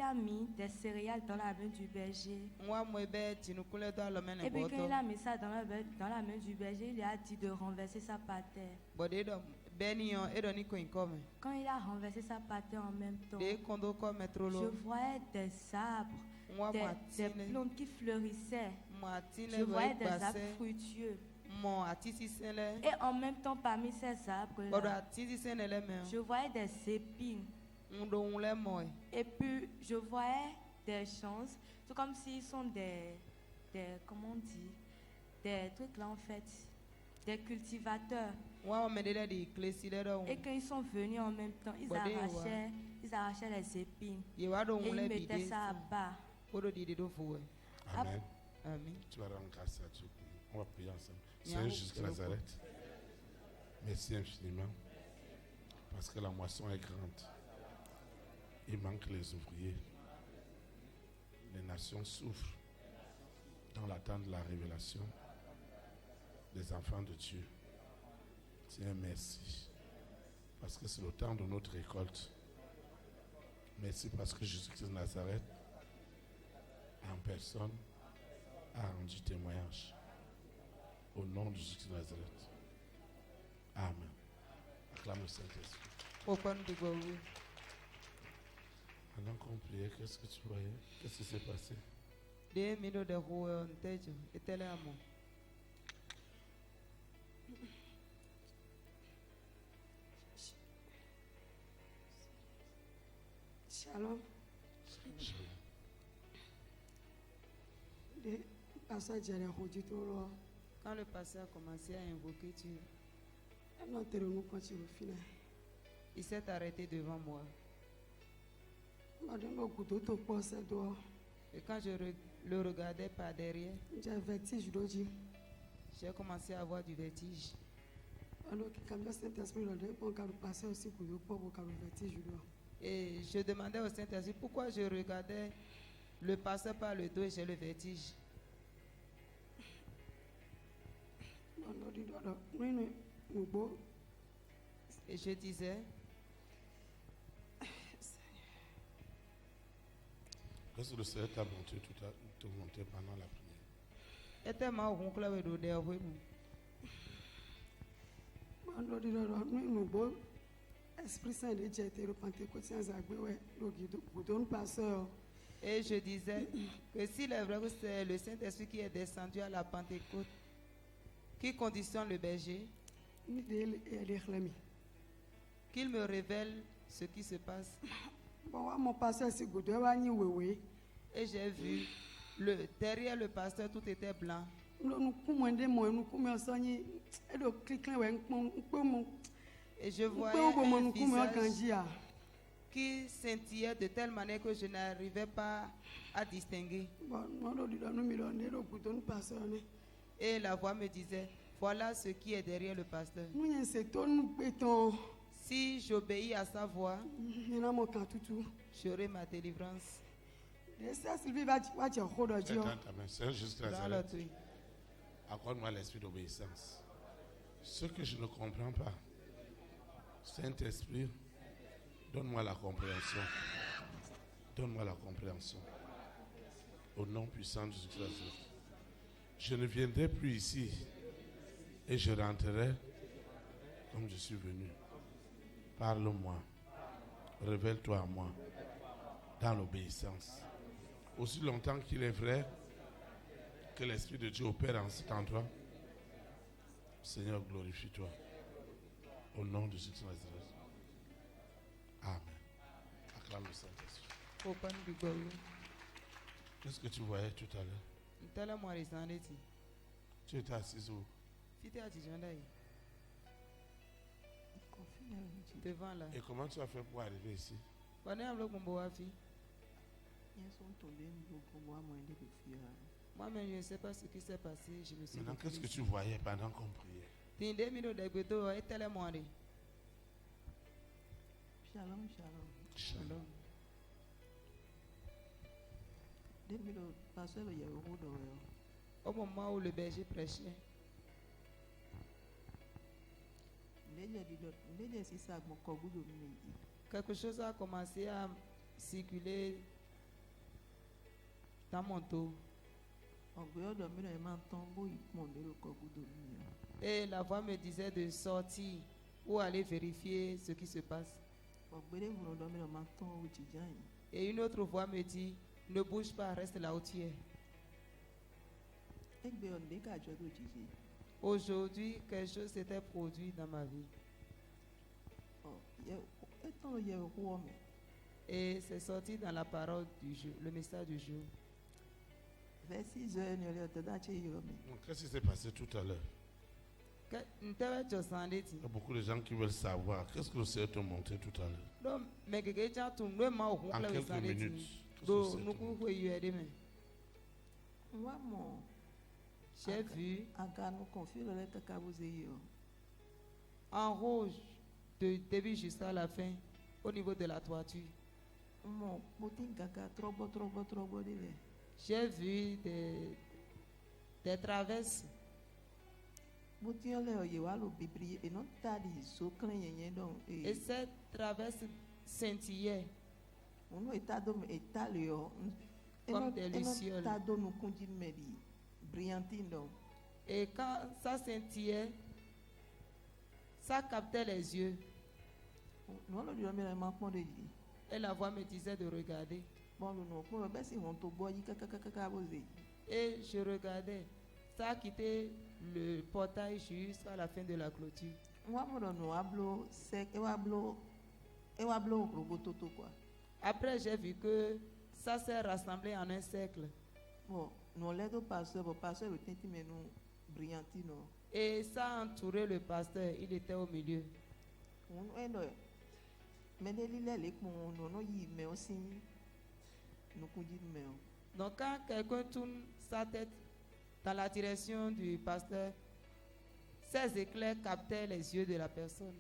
a mis des céréales dans la main du berger. Wa mo e be jinuku le do lo me Et ne puis gbo quand to. il a mis ça dans la main du berger, il lui a dit de renverser sa terre. Bo de do be ni yon e do ni ko in ko me. Quand il a renversé sa terre en même temps, De kondo ko me tro je lo. voyais des arbres, Wa des matine. plantes qui fleurissaient. Matine Je voyais be des arbres gbase. fructueux. Mo atisi sen le. Et en même temps, parmi ces Bo do arbres-là, atisi sen le me. je voyais des épines. Ndo un le mo e. Et puis, je voyais des champs, c'est comme s'ils sont comment on dit, des trucs là en fait, des cultivateurs. Wa me de le di klesi le do. Et quand ils sont venus en même temps, ils Bon, des arrachaient les épines. Ye wa do Et un le ils bi mettaient de. ça à bas. Ko do di de do fu e. Amen. Amen. Tu vas rendre grâce à Dieu. On va prier ensemble. Nyawo, Seigneur Jésus de Nyawo. Nazareth, merci infiniment parce que la moisson est grande. Il manque les ouvriers. Les nations souffrent dans l'attente de la révélation des enfants de Dieu. Seigneur, merci parce que c'est le temps de notre récolte. Merci parce que Jésus-Christ de Nazareth, en personne, a rendu témoignage. Au nom de Jésus de Nazareth. Amen. Acclame le Saint-Esprit. Ko kon di go wu. Pendant qu'on priait, qu'est-ce que tu voyais? Qu'est-ce qui s'est passé? De mi do de hu e ntejo. Etele amo. Shalom. pasteur jẹrẹ ojú tó lọ Quand le pasteur a commencé à invoquer Dieu, ẹnà tẹrẹ ònú kan ti rò filẹ il s'est arrêté devant moi. ọdún lóògùn tó tó pọ̀ sẹ́dọ̀ Et quand je le regardais par derrière, jẹ vertige lójú j'ai commencé à avoir du vertige. ọdún kíkà bí ọsẹ tẹsí lọdẹ pọn kàrò pasteur aussi kò yóò pọ̀ bọ kàrò vertige lọ Et je demandais au Saint-Esprit pourquoi je regardais le pasteur par le dos et j'ai le vertige. ọdún dídọdọ nínú ìgbó Et je disais, Qu'est-ce que le Seigneur t'a montré te montré pendant la prière? était ma oncle et de derrière nous. ọdún dídọdọ nínú ìgbó esprit saint de jẹ tẹrẹ pentecôtien àgbéwẹ lògìdò tó ń pasteur Et je disais que s'il est vrai que c'est le Saint-Esprit qui est descendu à la Pentecôte, qui conditionne le berger, nídìí ẹlẹ́xlẹ́ mi. qu'il me révèle ce qui se passe. Bon, wa mon pasteur si goudou ẹ wá yín wèwè. Et j'ai vu, derrière le pasteur, tout était blanc. Nukumu ndé mọ̀ nukumu ọ̀sán yín ẹ̀dọ̀ kíkín wẹ̀ nkpé mu Et je nkpé voyais wo mo un nukumu ọ̀gàn visage jí à. qui scintillait de telle manière que je n'arrivais pas à distinguer. Bon, mo lò dídọ̀ nu mi lọ ní ẹ̀dọ̀ goudou nu pasteur ni. Et la voix me disait, voilà ce qui est derrière le pasteur. Nu yẹn ṣe tó nu gbé tán Si j'obéis à sa voix, nínú ọmọ kan tútù. j'aurai ma délivrance. Dẹ́sẹ̀ Sylvie wá jẹ́ ọ̀kọ́ dọ̀ jí ọ. Étends ta main, Seigneur Jésus de Dans Nazareth, l'autre, oui. accorde-moi l'esprit d'obéissance. Ce que je ne comprends pas, Saint-Esprit, donne-moi la compréhension. Donne-moi la compréhension. Au nom puissant de Jésus-Christ. Je ne viendrai plus ici et je rentrerai comme je suis venu. Parle-moi. Révèle-toi à moi dans l'obéissance. Aussi longtemps qu'il est vrai que l'Esprit de Dieu opère en cet endroit, Seigneur, glorifie-toi. Au nom de Jésus Nazareth. Amen. Acclame le Saint-Esprit. Faut pas nous rigoler. Qu'est-ce que tu voyais tout à l'heure? Ntela moi resandé ti. Tu étais assise où? Fite ati janda yi. Devant là. Et comment tu as fait pour arriver ici? Bani amlo kumbo wafi. Moi-même, je ne sais pas ce qui s'est passé. Je me suis Maintenant, qu'est-ce que retrouvée tu voyais pendant qu'on priait? ici. Tinde mino de gbedo e tele mo ri. Shalom, shalom. Shalom. Depuis le pasteur, il y a eu un d'or. Au moment où le berger prêchait, quelque chose a commencé à circuler dans mon dos. Et la voix me disait de sortir ou aller vérifier ce qui se passe. Et une autre voix me dit, ne bouge pas, reste là où tu es. Aujourd'hui, quelque chose s'était produit dans ma vie. Et c'est sorti dans la parole du jour, le message du jour. Qu'est-ce qui s'est passé tout à l'heure? Il y a beaucoup de gens qui veulent savoir. Qu'est-ce que le Seigneur t'a montré tout à l'heure? En quelques minutes. J'ai vu en rouge de début jusqu'à la fin au niveau de la toiture. J'ai vu des traverses. Et cette traverse scintillait comme des lucioles. Et quand ça scintillait, ça captait les yeux. Et la voix me disait de regarder. Et je regardais. Ça a quitté le portail jusqu'à la fin de la clôture. Après, j'ai vu que ça s'est rassemblé en un cercle. Bon, nous l'aide au pasteur, le pasteur le tenti mais nous brillantino. Et ça entourait le pasteur, il était au milieu. On est là. Mais les les non y mais aussi nous dit mais. Donc quand quelqu'un tourne sa tête dans la direction du pasteur, ces éclairs captaient les yeux de la personne.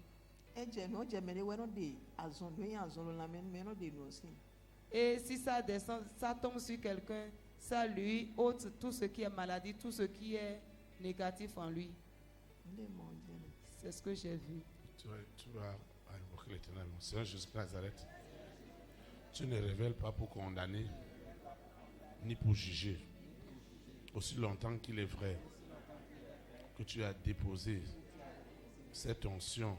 Et si ça descend, ça tombe sur quelqu'un, ça lui ôte tout ce qui est maladie, tout ce qui est négatif en lui. C'est ce que j'ai vu. Tu vas invoquer l'Éternel, mon Seigneur Jésus de Nazareth. Tu ne révèles pas pour condamner, ni pour juger. Aussi longtemps qu'il est vrai que tu as déposé cette onction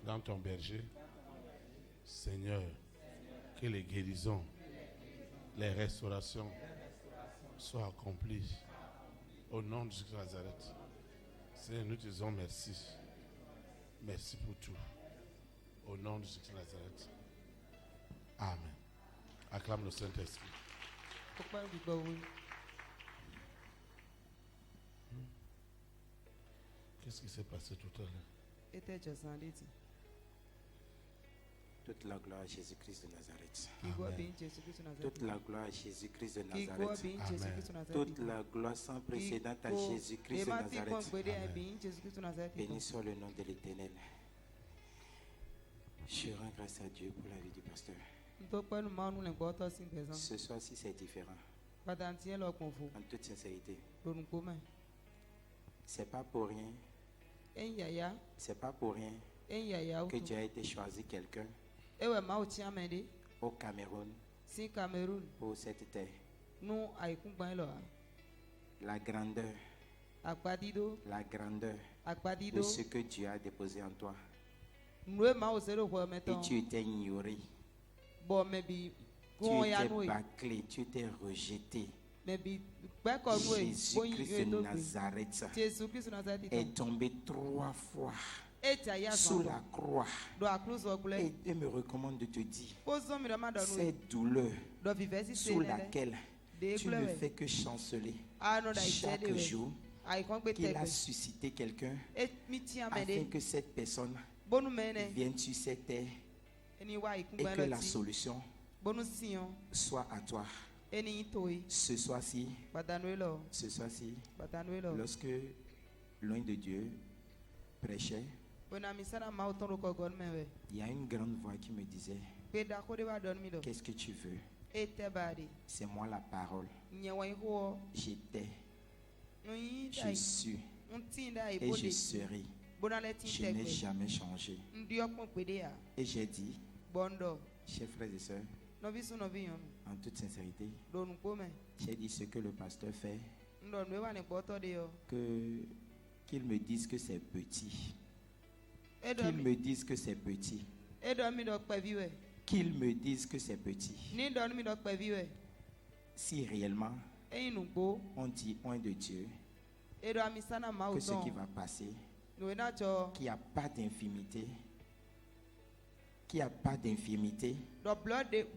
dans ton berger, Seigneur, que les guérisons, les restaurations soient accomplies au nom de Jésus de Nazareth. Seigneur, nous te disons merci. Merci pour tout. Au nom de Jésus de Nazareth. Amen. Acclame le Saint-Esprit. Qu'est-ce qui s'est passé tout à l'heure? Toute la gloire à Jésus-Christ de Nazareth. Toute la gloire à Jésus-Christ de Nazareth. Amen. Toute la gloire sans précédent à Jésus-Christ de Nazareth. Béni soit le nom de l'Éternel. Je rends grâce à Dieu pour la vie du pasteur. Ce soir-ci, c'est différent. En toute sincérité. C'est pas pour rien. C'est pas pour rien que Dieu a été choisi quelqu'un au Cameroun pour cette terre. La grandeur de ce que Dieu a déposé en toi. Et tu étais ignoré. Tu étais bâclé, tu étais rejeté. Jésus-Christ de Nazareth est tombé 3 fois sous la croix et me recommande de te dire cette douleur sous laquelle tu ne fais que chanceler chaque jour qu'il a suscité quelqu'un afin que cette personne vienne sur cette terre et que la solution soit à toi. Ce soir-ci, lorsque loin de Dieu prêchait, il y a une grande voix qui me disait: qu'est-ce que tu veux? C'est moi la parole. J'étais, je suis et je serai. Je n'ai jamais changé. Et j'ai dit, chers frères et sœurs, en toute sincérité, j'ai dit ce que le pasteur fait, qu'il me dise que c'est petit. Qu'il me dise que c'est petit. Qu'il me dise que c'est petit. Si réellement on dit un de Dieu, que ce qui va passer, qu'il n'y a pas d'infimité, qui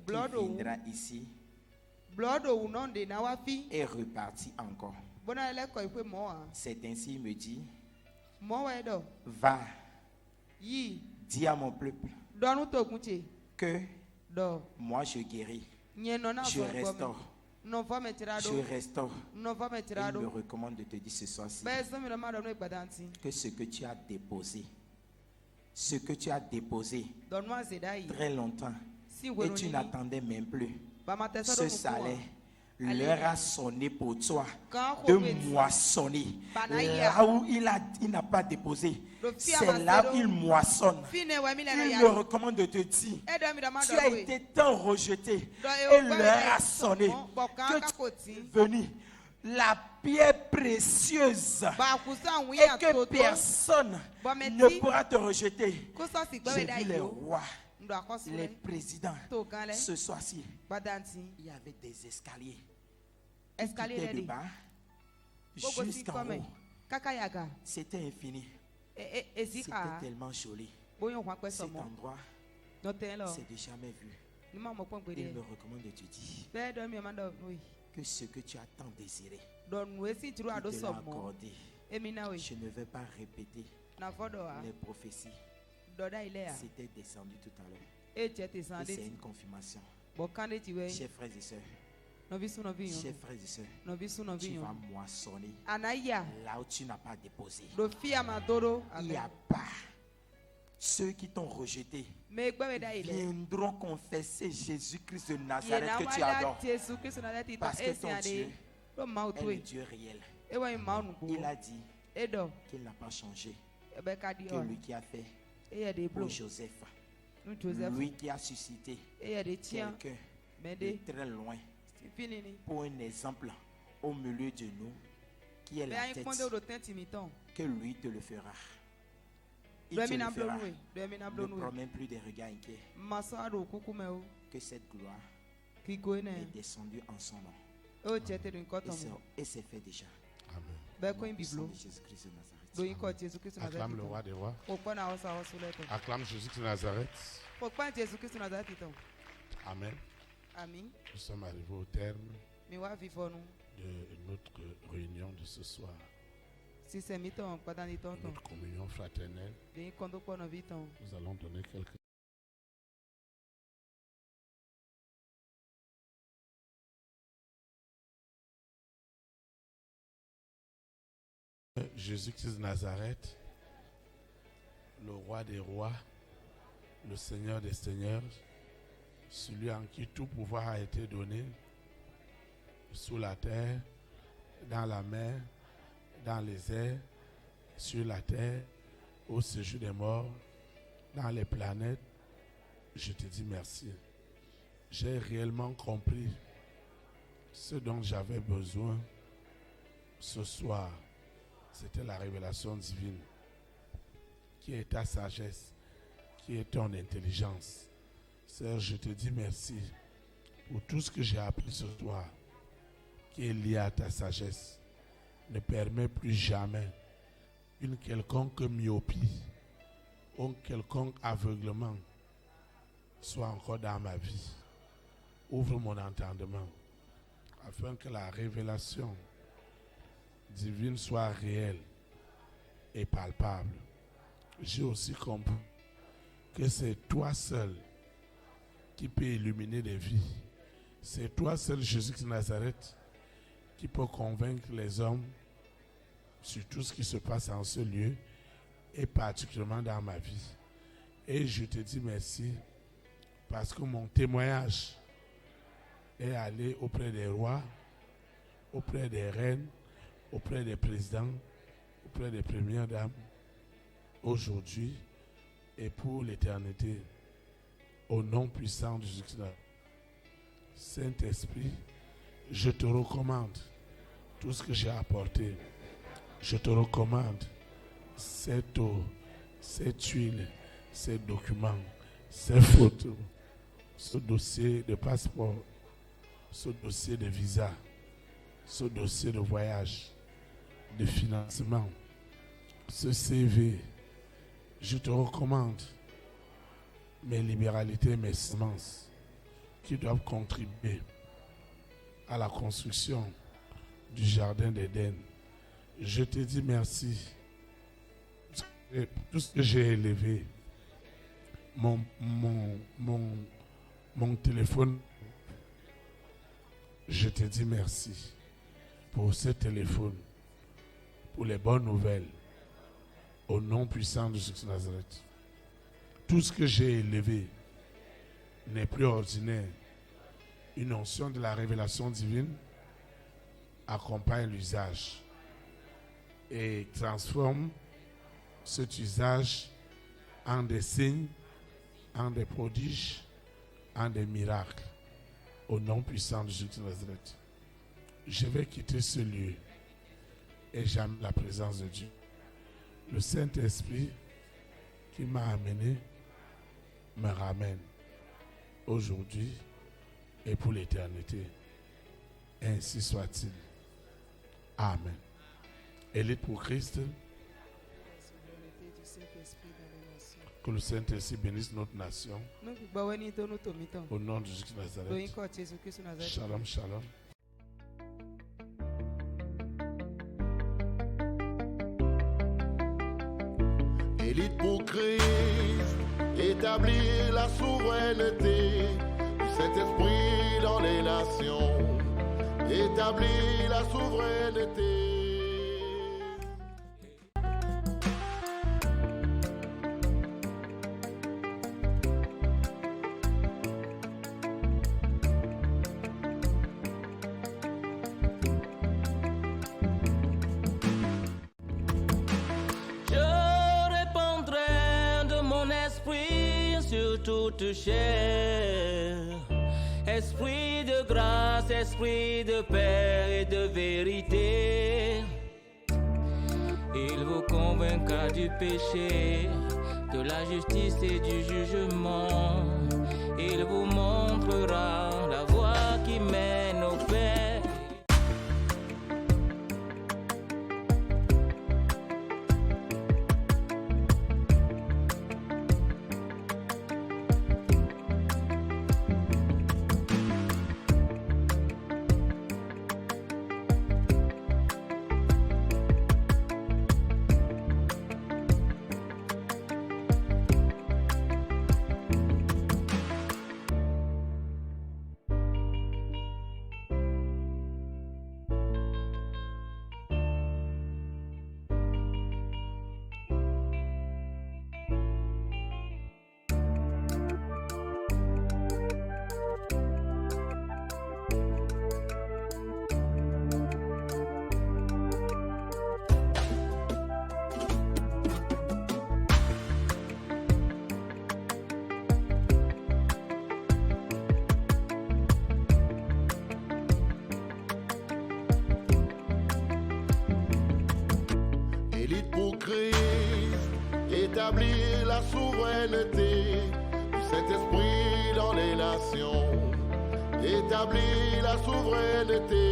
viendra ici et reparti encore. C'est ainsi il me dit: va, dis à mon peuple que moi je guéris, je restaure. Je restaure. Il me recommande de te dire ce soir-ci que ce que tu as déposé très longtemps et tu n'attendais même plus, ce salaire, l'heure a sonné pour toi de moissonner. Là où il n'a pas déposé, c'est là où il moissonne. Il me recommande de te dire: tu as été tant rejeté et l'heure a sonné que tu es venu la pierre précieuse et que personne ne pourra te rejeter. J'ai vu les rois, les présidents. Ce soir-ci, il y avait des escaliers. Escalier de bas jusqu'en haut. C'était infini. C'était tellement joli. Cet endroit, c'est du jamais vu. Il me recommande de te dire que ce que tu as tant désiré, il te l'a accordé. Je ne vais pas répéter les prophéties. C'était descendu tout à l'heure. Et c'est une confirmation. Chers frères et sœurs, chers frères et sœurs, tu vas moissonner là où tu n'as pas déposé. Il n'y a pas. Ceux qui t'ont rejeté viendront confesser Jésus-Christ de Nazareth que tu adores. Parce que ton Dieu est le Dieu réel. Il a dit qu'il n'a pas changé. Que lui qui a fait pour Joseph, lui qui a suscité quelqu'un de très loin pour un exemple au milieu de nous qui est la tête, que lui te le fera. Il te le fera. Ne promets plus des regards inquiets. Que cette gloire est descendue en son nom. Et c'est fait déjà. Amen. Jésus-Christ de Nazareth. Acclame le roi des rois. Acclame Jésus-Christ de Nazareth. Amen. Nous sommes arrivés au terme de notre réunion de ce soir. Notre communion fraternelle. Nous allons donner quelques. Jésus-Christ de Nazareth, le roi des rois, le Seigneur des seigneurs, celui en qui tout pouvoir a été donné, sous la terre, dans la mer, dans les airs, sur la terre, au séjour des morts, dans les planètes, je te dis merci. J'ai réellement compris ce dont j'avais besoin ce soir. C'était la révélation divine, qui est ta sagesse, qui est ton intelligence. Seigneur, je te dis merci pour tout ce que j'ai appris ce soir, qui est lié à ta sagesse. Ne permets plus jamais une quelconque myopie, un quelconque aveuglement soit encore dans ma vie. Ouvre mon entendement, afin que la révélation divine soit réelle et palpable. J'ai aussi compris que c'est toi seul qui peut illuminer des vies. C'est toi seul, Jésus de Nazareth, qui peut convaincre les hommes sur tout ce qui se passe en ce lieu et particulièrement dans ma vie. Et je te dis merci parce que mon témoignage est allé auprès des rois, auprès des reines, auprès des présidents, auprès des premières dames, aujourd'hui et pour l'éternité, au nom puissant de Jésus-Christ. Saint-Esprit, je te recommande tout ce que j'ai apporté. Je te recommande cette eau, cette huile, ces documents, ces photos, ce dossier de passeport, ce dossier de visa, ce dossier de voyage, de financement, ce CV. Je te recommande mes libéralités, mes semences qui doivent contribuer à la construction du jardin d'Éden. Je te dis merci. Tout ce que j'ai élevé, mon téléphone, je te dis merci pour ce téléphone, pour les bonnes nouvelles, au nom puissant de Jésus de Nazareth. Tout ce que j'ai élevé n'est plus ordinaire. Une onction de la révélation divine accompagne l'usage et transforme cet usage en des signes, en des prodiges, en des miracles. Au nom puissant de Jésus de Nazareth. Je vais quitter ce lieu et j'aime la présence de Dieu. Le Saint-Esprit qui m'a amené me ramène aujourd'hui et pour l'éternité. Ainsi soit-il. Amen. Élite pour Christ. Que le Saint-Esprit bénisse notre nation. Au nom de Jésus de Nazareth. Shalom, shalom. Christ, établir la souveraineté du Saint-Esprit dans les nations, établir la souveraineté. Toute chair, esprit de grâce, esprit de paix et de vérité, il vous convaincra du péché, de la justice et du jugement, il vous montrera la voie qui mène au Père. Établir la souveraineté du Saint-Esprit dans les nations, établir la souveraineté.